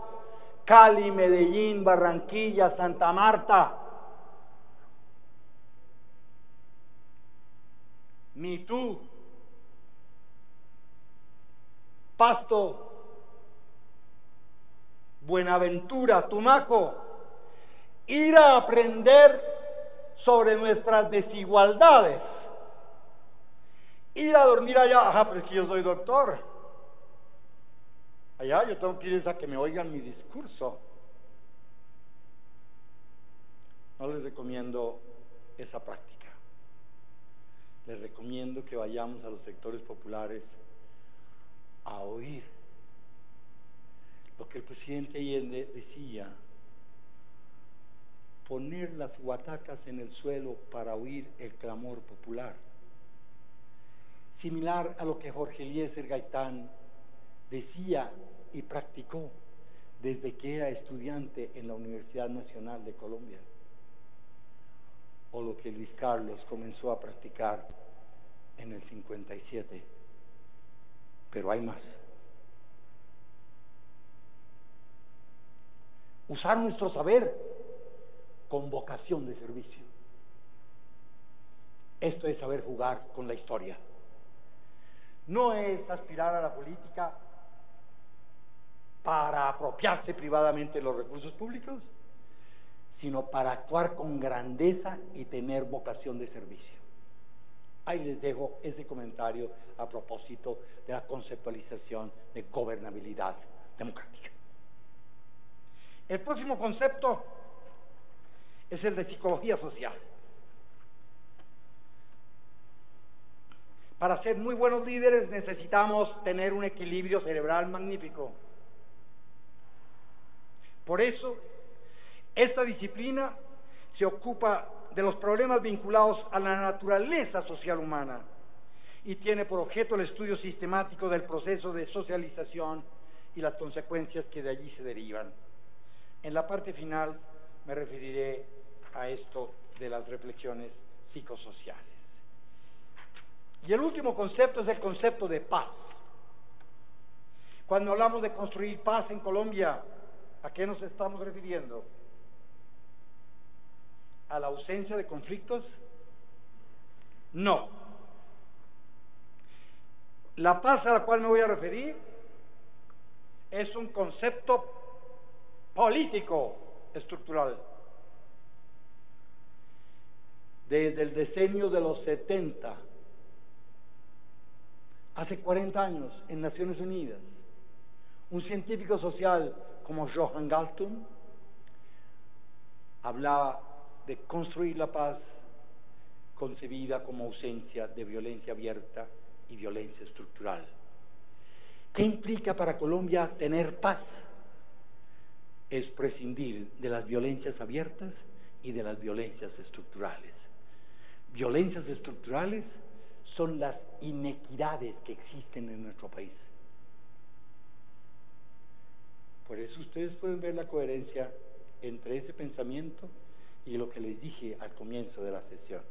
Cali, Medellín, Barranquilla, Santa Marta. Mitú, Pasto, Buenaventura, Tumaco, ir a aprender sobre nuestras desigualdades, ir a dormir allá, pero es que yo soy doctor, allá yo tengo que ir a que me oigan mi discurso. No les recomiendo esa práctica. Les recomiendo que vayamos a los sectores populares a oír lo que el presidente Allende decía: poner las guatacas en el suelo para oír el clamor popular. Similar a lo que Jorge Eliezer Gaitán decía y practicó desde que era estudiante en la Universidad Nacional de Colombia, o lo que Luis Carlos comenzó a practicar en el 57. Pero hay más. Usar nuestro saber con vocación de servicio. Esto es saber jugar con la historia. No es aspirar a la política para apropiarse privadamente de los recursos públicos, sino para actuar con grandeza y tener vocación de servicio. Ahí les dejo ese comentario a propósito de la conceptualización de gobernabilidad democrática. El próximo concepto es el de psicología social. Para ser muy buenos líderes necesitamos tener un equilibrio cerebral magnífico. Por eso, esta disciplina se ocupa de los problemas vinculados a la naturaleza social humana y tiene por objeto el estudio sistemático del proceso de socialización y las consecuencias que de allí se derivan. En la parte final me referiré a esto de las reflexiones psicosociales. Y el último concepto es el concepto de paz. Cuando hablamos de construir paz en Colombia, ¿a qué nos estamos refiriendo? ¿A la ausencia de conflictos? No. La paz a la cual me voy a referir es un concepto político estructural. Desde el decenio de los 70, hace 40 años, en Naciones Unidas, un científico social como Johan Galtung hablaba de construir la paz concebida como ausencia de violencia abierta y violencia estructural. ¿Qué implica para Colombia tener paz? Es prescindir de las violencias abiertas y de las violencias estructurales. Violencias estructurales son las inequidades que existen en nuestro país. Por eso ustedes pueden ver la coherencia entre ese pensamiento y lo que les dije al comienzo de la sesión.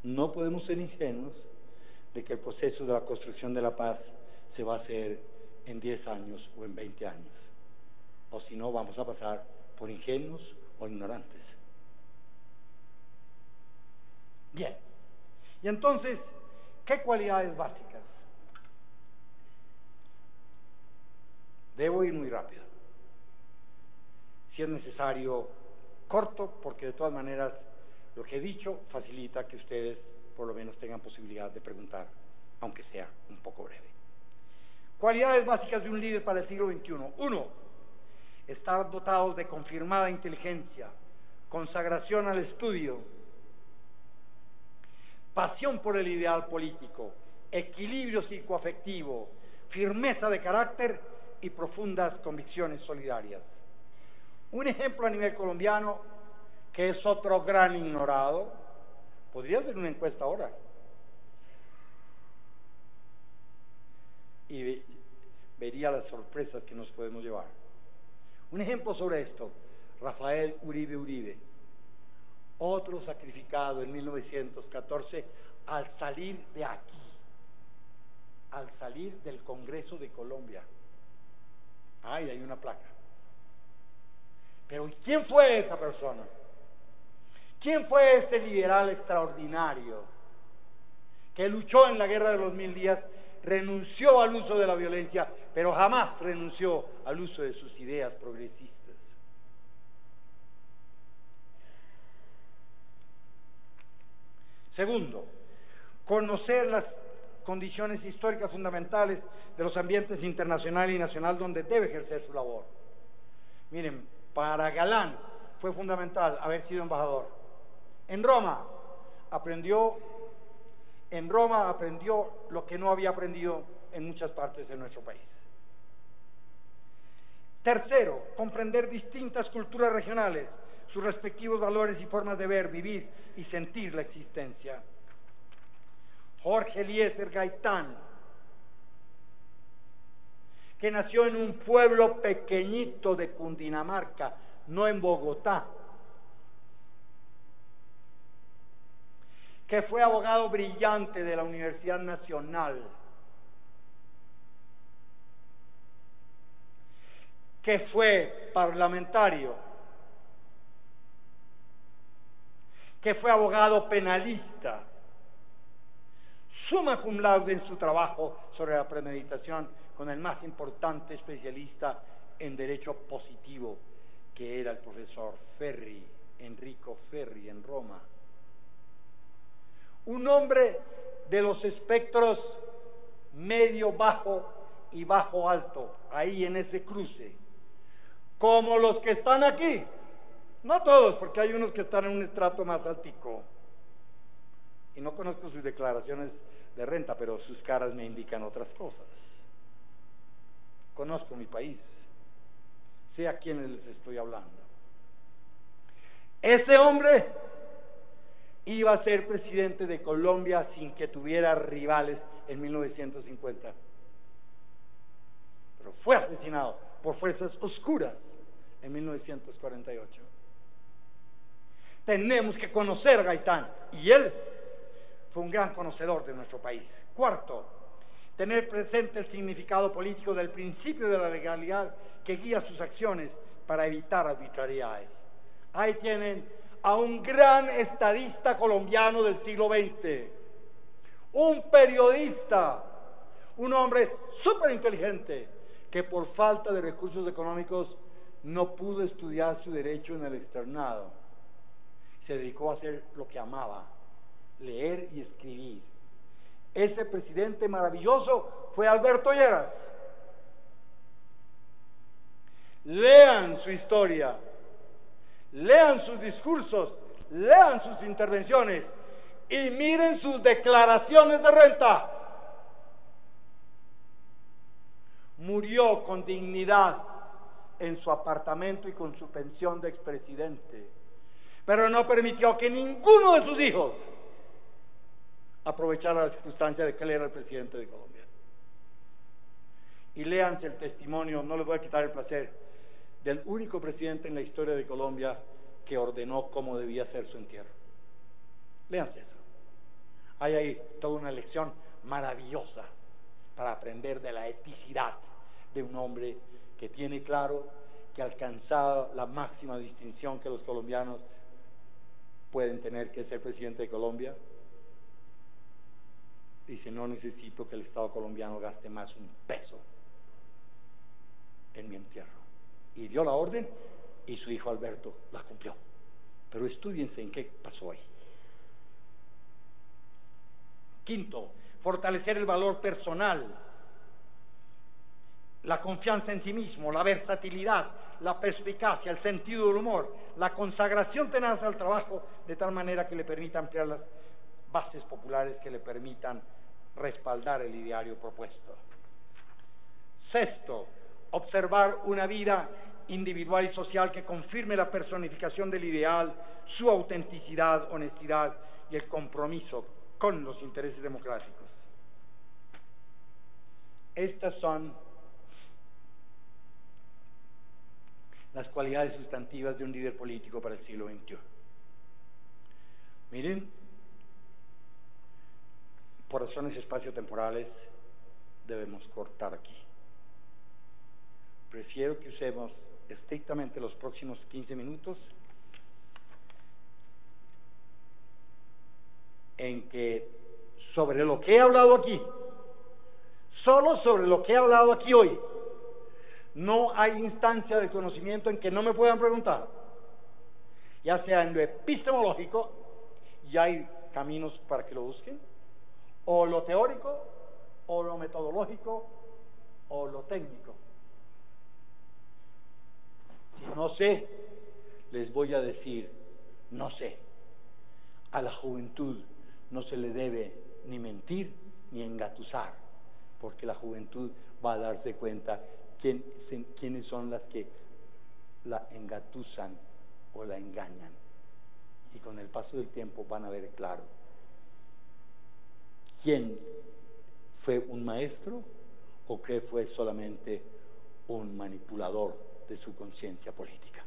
No podemos ser ingenuos de que el proceso de la construcción de la paz se va a hacer en 10 años o en 20 años, o si no vamos a pasar por ingenuos o ignorantes. Bien, y entonces, ¿qué cualidades básicas? Debo ir muy rápido. Si es necesario, corto, porque de todas maneras lo que he dicho facilita que ustedes por lo menos tengan posibilidad de preguntar, aunque sea un poco breve. Cualidades básicas de un líder para el siglo XXI. 1. Estar dotados de confirmada inteligencia, consagración al estudio, pasión por el ideal político, equilibrio psicoafectivo, firmeza de carácter y profundas convicciones solidarias. Un ejemplo a nivel colombiano, que es otro gran ignorado, podría hacer una encuesta ahora y vería las sorpresas que nos podemos llevar. Un ejemplo sobre esto: Rafael Uribe Uribe, otro sacrificado en 1914 al salir de aquí, al salir del Congreso de Colombia. Ay, hay una placa. Pero ¿quién fue esa persona? ¿Quién fue este liberal extraordinario que luchó en la Guerra de los 1000 días, renunció al uso de la violencia, pero jamás renunció al uso de sus ideas progresistas? Segundo, conocer las condiciones históricas fundamentales de los ambientes internacional y nacional donde debe ejercer su labor. Miren, para Galán fue fundamental haber sido embajador. En Roma aprendió lo que no había aprendido en muchas partes de nuestro país. Tercero, comprender distintas culturas regionales, sus respectivos valores y formas de ver, vivir y sentir la existencia. Jorge Eliezer Gaitán, que nació en un pueblo pequeñito de Cundinamarca, no en Bogotá, que fue abogado brillante de la Universidad Nacional, que fue parlamentario, que fue abogado penalista, summa cum laude en su trabajo sobre la premeditación con el más importante especialista en derecho positivo, que era el profesor Ferri, Enrico Ferri, en Roma. Un hombre de los espectros medio bajo y bajo alto, ahí en ese cruce, como los que están aquí. No todos, porque hay unos que están en un estrato más altico. Y no conozco sus declaraciones de renta, pero sus caras me indican otras cosas. Conozco mi país, sé a quiénes les estoy hablando. Ese hombre iba a ser presidente de Colombia sin que tuviera rivales en 1950. Pero fue asesinado por fuerzas oscuras en 1948. Tenemos que conocer a Gaitán, y él fue un gran conocedor de nuestro país. Cuarto, tener presente el significado político del principio de la legalidad que guía sus acciones para evitar arbitrariedades. Ahí tienen a un gran estadista colombiano del siglo XX, un periodista, un hombre súper inteligente, que por falta de recursos económicos no pudo estudiar su derecho en el externado. Se dedicó a hacer lo que amaba, leer y escribir. Ese presidente maravilloso fue Alberto Lleras. Lean su historia, lean sus discursos, lean sus intervenciones y miren sus declaraciones de renta. Murió con dignidad en su apartamento y con su pensión de expresidente, pero no permitió que ninguno de sus hijos aprovechara la circunstancia de que él era el presidente de Colombia. Y léanse el testimonio, no les voy a quitar el placer, del único presidente en la historia de Colombia que ordenó cómo debía ser su entierro. Léanse eso. Hay ahí toda una lección maravillosa para aprender de la eticidad de un hombre que tiene claro que ha alcanzado la máxima distinción que los colombianos pueden tener, que es ser presidente de Colombia. Dice: no necesito que el Estado colombiano gaste más un peso en mi entierro. Y dio la orden y su hijo Alberto la cumplió. Pero estudiense en qué pasó ahí. Quinto, fortalecer el valor personal, la confianza en sí mismo, la versatilidad, la perspicacia, el sentido del humor, la consagración tenaz al trabajo, de tal manera que le permita ampliar las bases populares que le permitan respaldar el ideario propuesto. Sexto, observar una vida individual y social que confirme la personificación del ideal, su autenticidad, honestidad y el compromiso con los intereses democráticos. Estas son las cualidades sustantivas de un líder político para el siglo XXI. Miren, por razones espaciotemporales debemos cortar aquí. Prefiero que usemos estrictamente los próximos 15 minutos en que sobre lo que he hablado aquí, solo sobre lo que he hablado aquí hoy, no hay instancia de conocimiento en que no me puedan preguntar, ya sea en lo epistemológico, y hay caminos para que lo busquen, o lo teórico, o lo metodológico, o lo técnico. Si no sé, les voy a decir, no sé. A la juventud no se le debe ni mentir ni engatusar, porque la juventud va a darse cuenta quiénes son las que la engatusan o la engañan. Y con el paso del tiempo van a ver claro quién fue un maestro o qué fue solamente un manipulador de su conciencia política.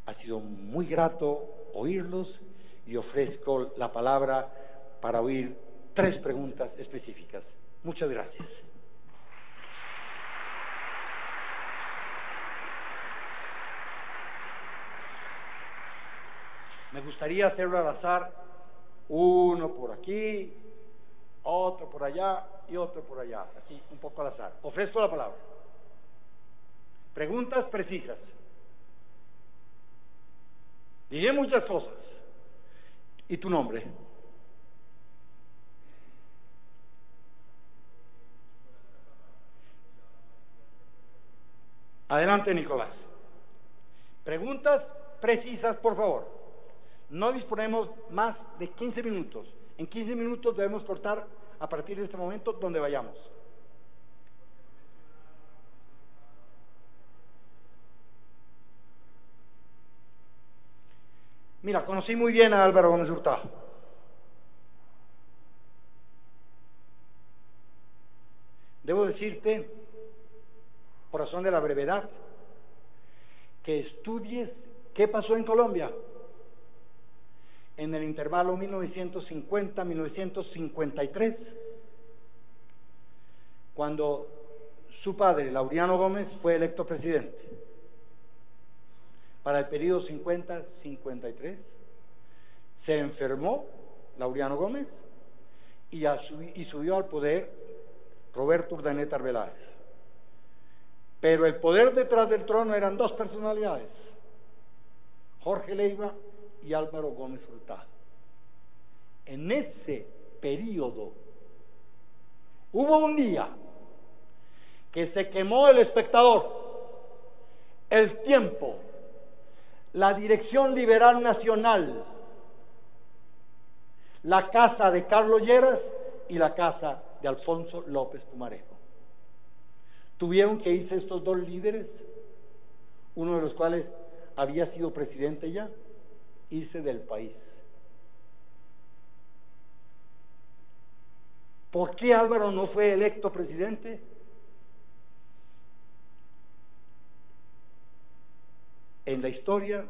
Ha sido muy grato oírlos y ofrezco la palabra para oír 3 preguntas específicas. Muchas gracias. Me gustaría hacerlo al azar, uno por aquí, otro por allá y otro por allá, así un poco al azar. Ofrezco la palabra. Preguntas precisas. Diré muchas cosas. ¿Y tu nombre? Adelante, Nicolás. Preguntas precisas, por favor. No disponemos más de 15 minutos. En 15 minutos debemos cortar a partir de este momento donde vayamos. Mira, conocí muy bien a Álvaro Gómez Hurtado. Debo decirte, por razón de la brevedad, que estudies qué pasó en Colombia en el intervalo 1950-1953, cuando su padre, Laureano Gómez, fue electo presidente. Para el periodo 50-53, se enfermó Laureano Gómez y subió al poder Roberto Urdaneta Arbeláez. Pero el poder detrás del trono eran 2 personalidades, Jorge Leiva y Álvaro Gómez Hurtado. En ese periodo hubo un día que se quemó El Espectador, El Tiempo, la Dirección Liberal Nacional, la casa de Carlos Lleras y la casa de Alfonso López Pumarejo. Tuvieron que irse estos 2 líderes, uno de los cuales había sido presidente ya, irse del país. ¿Por qué Álvaro no fue electo presidente? En la historia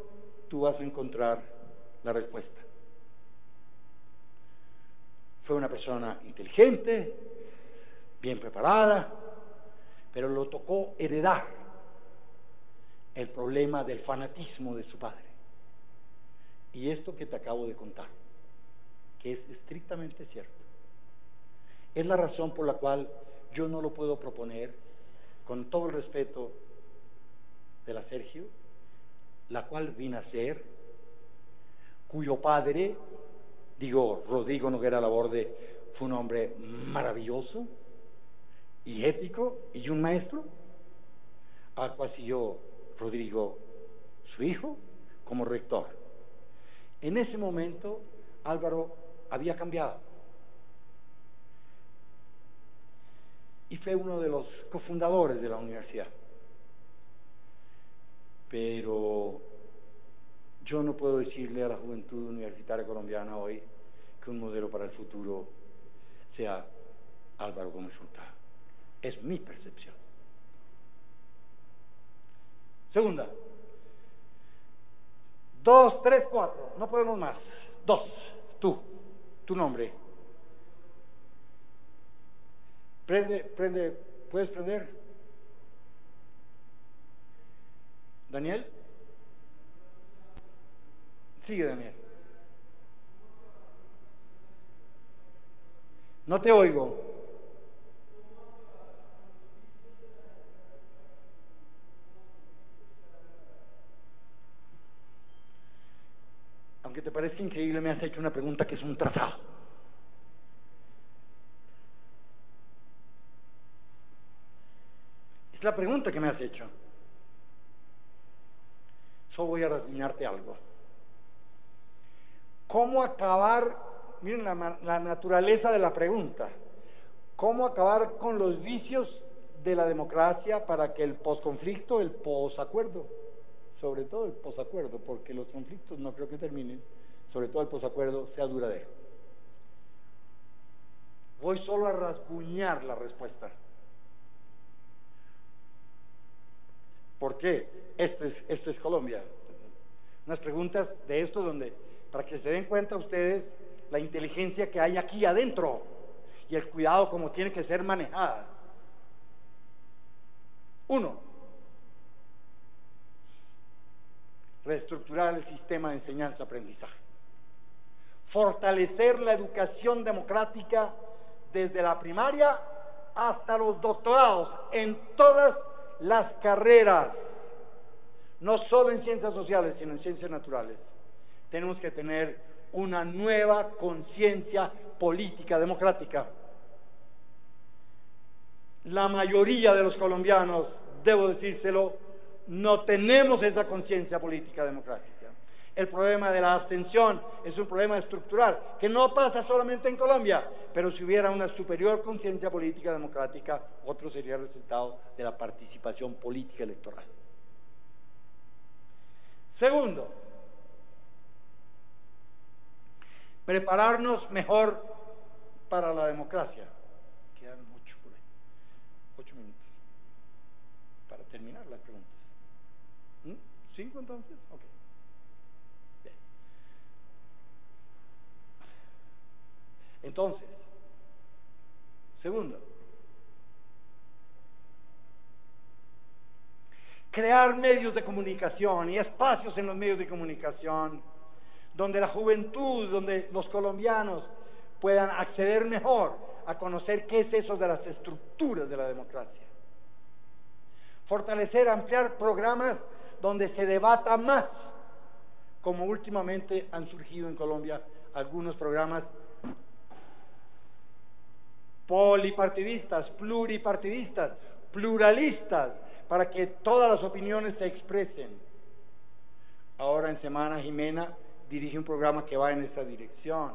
tú vas a encontrar la respuesta. Fue una persona inteligente, bien preparada, pero lo tocó heredar el problema del fanatismo de su padre. Y esto que te acabo de contar, que es estrictamente cierto, es la razón por la cual yo no lo puedo proponer, con todo el respeto de la Sergio, la cual vine a ser, cuyo padre, Rodrigo Noguera Laborde, fue un hombre maravilloso y ético y un maestro, al cual siguió Rodrigo, su hijo, como rector. En ese momento Álvaro había cambiado y fue uno de los cofundadores de la universidad. Pero yo no puedo decirle a la juventud universitaria colombiana hoy que un modelo para el futuro sea Álvaro Gómez Hurtado. Es mi percepción. Segunda, 2, 3, 4. No podemos más. 2. Tu nombre. Prende. ¿Puedes prender? ¿Daniel? Sigue, Daniel. No te oigo. Aunque te parezca increíble, me has hecho una pregunta que es un trazado. Es la pregunta que me has hecho. Solo voy a reseñarte algo. ¿Cómo acabar? Miren la naturaleza de la pregunta. ¿Cómo acabar con los vicios de la democracia para que el posconflicto, el posacuerdo, sobre todo el posacuerdo, porque los conflictos no creo que terminen, sobre todo el posacuerdo, sea duradero? Voy solo a rasguñar la respuesta. ¿Por qué? Esto es Colombia. Unas preguntas de esto donde, para que se den cuenta ustedes la inteligencia que hay aquí adentro y el cuidado como tiene que ser manejada. 1. Reestructurar el sistema de enseñanza-aprendizaje. Fortalecer la educación democrática desde la primaria hasta los doctorados, en todas las carreras, no solo en ciencias sociales, sino en ciencias naturales. Tenemos que tener una nueva conciencia política democrática. La mayoría de los colombianos, debo decírselo, no tenemos esa conciencia política democrática. El problema de la abstención es un problema estructural que no pasa solamente en Colombia, pero si hubiera una superior conciencia política democrática, otro sería el resultado de la participación política electoral. Segundo, prepararnos mejor para la democracia. Quedan 8 por ahí. 8 minutos para terminar las preguntas. 5 entonces, ok. Bien. Entonces, segundo, crear medios de comunicación y espacios en los medios de comunicación donde la juventud, donde los colombianos puedan acceder mejor a conocer qué es eso de las estructuras de la democracia. Fortalecer, ampliar programas donde se debata más, como últimamente han surgido en Colombia algunos programas polipartidistas, pluripartidistas, pluralistas, para que todas las opiniones se expresen. Ahora en semana Jimena dirige un programa que va en esa dirección.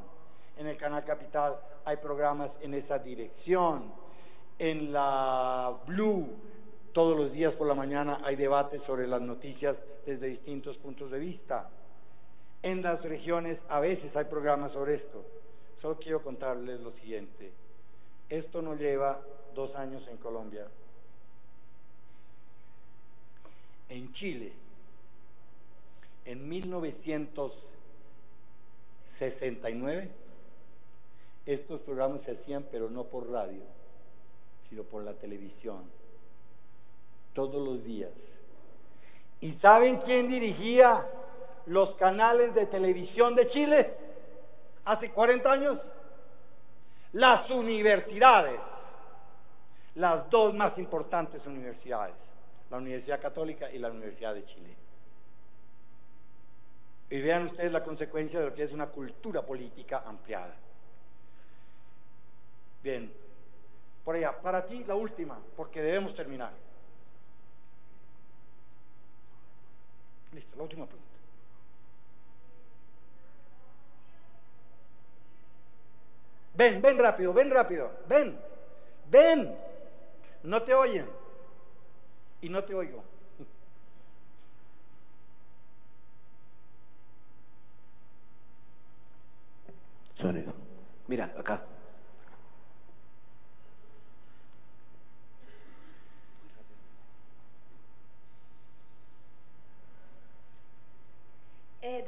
En el Canal Capital hay programas en esa dirección. En la Blue, todos los días por la mañana hay debates sobre las noticias desde distintos puntos de vista. En las regiones a veces hay programas sobre esto. Solo quiero contarles lo siguiente. Esto no lleva 2 años en Colombia. En Chile, en 1969, estos programas se hacían, pero no por radio, sino por la televisión, todos los días. ¿Y saben quién dirigía los canales de televisión de Chile hace 40 años? Las universidades, las 2 más importantes universidades, la Universidad Católica y la Universidad de Chile. Y vean ustedes la consecuencia de lo que es una cultura política ampliada. Bien, por allá, para ti la última, porque debemos terminar. Listo, la última pregunta. Ven rápido, ven. No te oyen. Y no te oigo. Sonido. Mira, acá.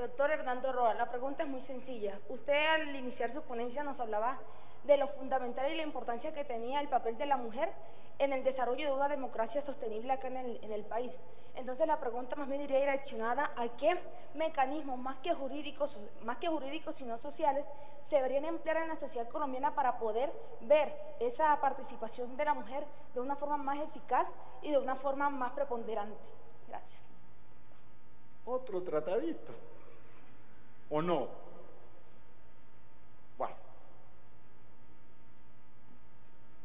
Doctor Hernando Roa, la pregunta es muy sencilla. Usted al iniciar su ponencia nos hablaba de lo fundamental y la importancia que tenía el papel de la mujer en el desarrollo de una democracia sostenible acá en el país. Entonces la pregunta más bien iría direccionada a qué mecanismos, más que jurídicos sino sociales, se deberían emplear en la sociedad colombiana para poder ver esa participación de la mujer de una forma más eficaz y de una forma más preponderante. Gracias. Otro tratadito, ¿o no? Bueno,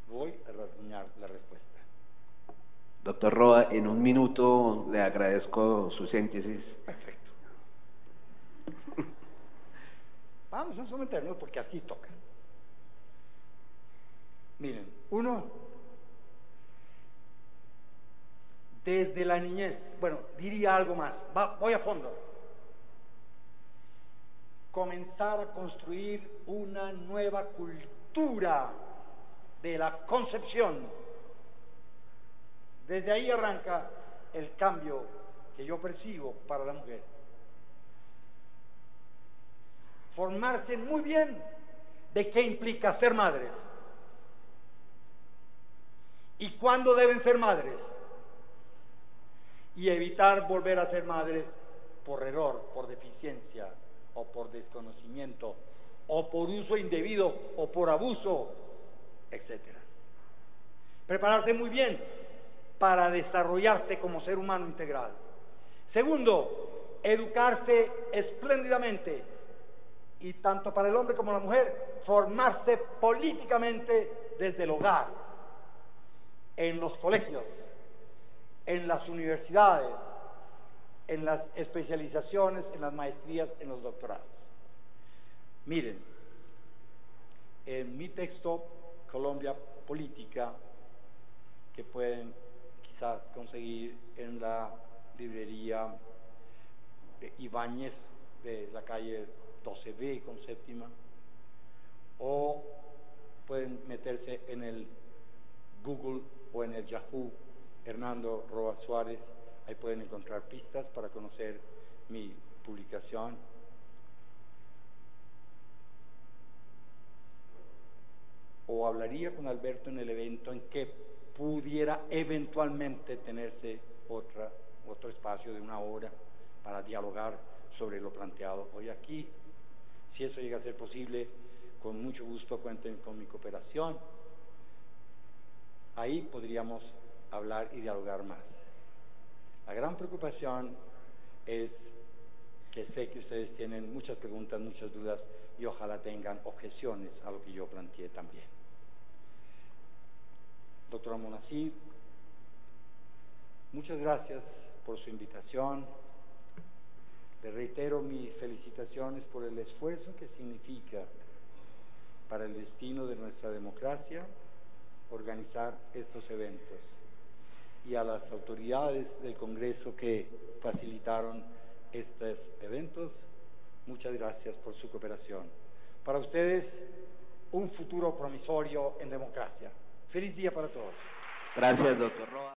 voy a rasguñar la respuesta. Doctor Roa, en un minuto le agradezco su síntesis. Perfecto. Vamos a someternos porque así toca. Miren, uno, desde la niñez, bueno, diría algo más, voy a fondo. Comenzar a construir una nueva cultura de la concepción. Desde ahí arranca el cambio que yo percibo para la mujer. Formarse muy bien de qué implica ser madres y cuándo deben ser madres, y evitar volver a ser madres por error, por deficiencia o por desconocimiento o por uso indebido o por abuso, etcétera. Prepararse muy bien para desarrollarse como ser humano integral. Segundo, educarse espléndidamente, y tanto para el hombre como la mujer, formarse políticamente desde el hogar, en los colegios, en las universidades, en las especializaciones, en las maestrías, en los doctorados. Miren, en mi texto Colombia Política, que pueden quizás conseguir en la librería Ibáñez de la calle 12B con séptima, o pueden meterse en el Google o en el Yahoo Hernando Roa Suárez, ahí pueden encontrar pistas para conocer mi publicación. O hablaría con Alberto en el evento en que pudiera eventualmente tenerse otro espacio de una hora para dialogar sobre lo planteado hoy aquí. Si eso llega a ser posible, con mucho gusto cuenten con mi cooperación. Ahí podríamos hablar y dialogar más. La gran preocupación es que sé que ustedes tienen muchas preguntas, muchas dudas, y ojalá tengan objeciones a lo que yo planteé también. Doctora Monacid, muchas gracias por su invitación. Le reitero mis felicitaciones por el esfuerzo que significa para el destino de nuestra democracia organizar estos eventos, y a las autoridades del Congreso que facilitaron estos eventos, muchas gracias por su cooperación. Para ustedes, un futuro promisorio en democracia. Feliz día para todos. Gracias, doctor Roa.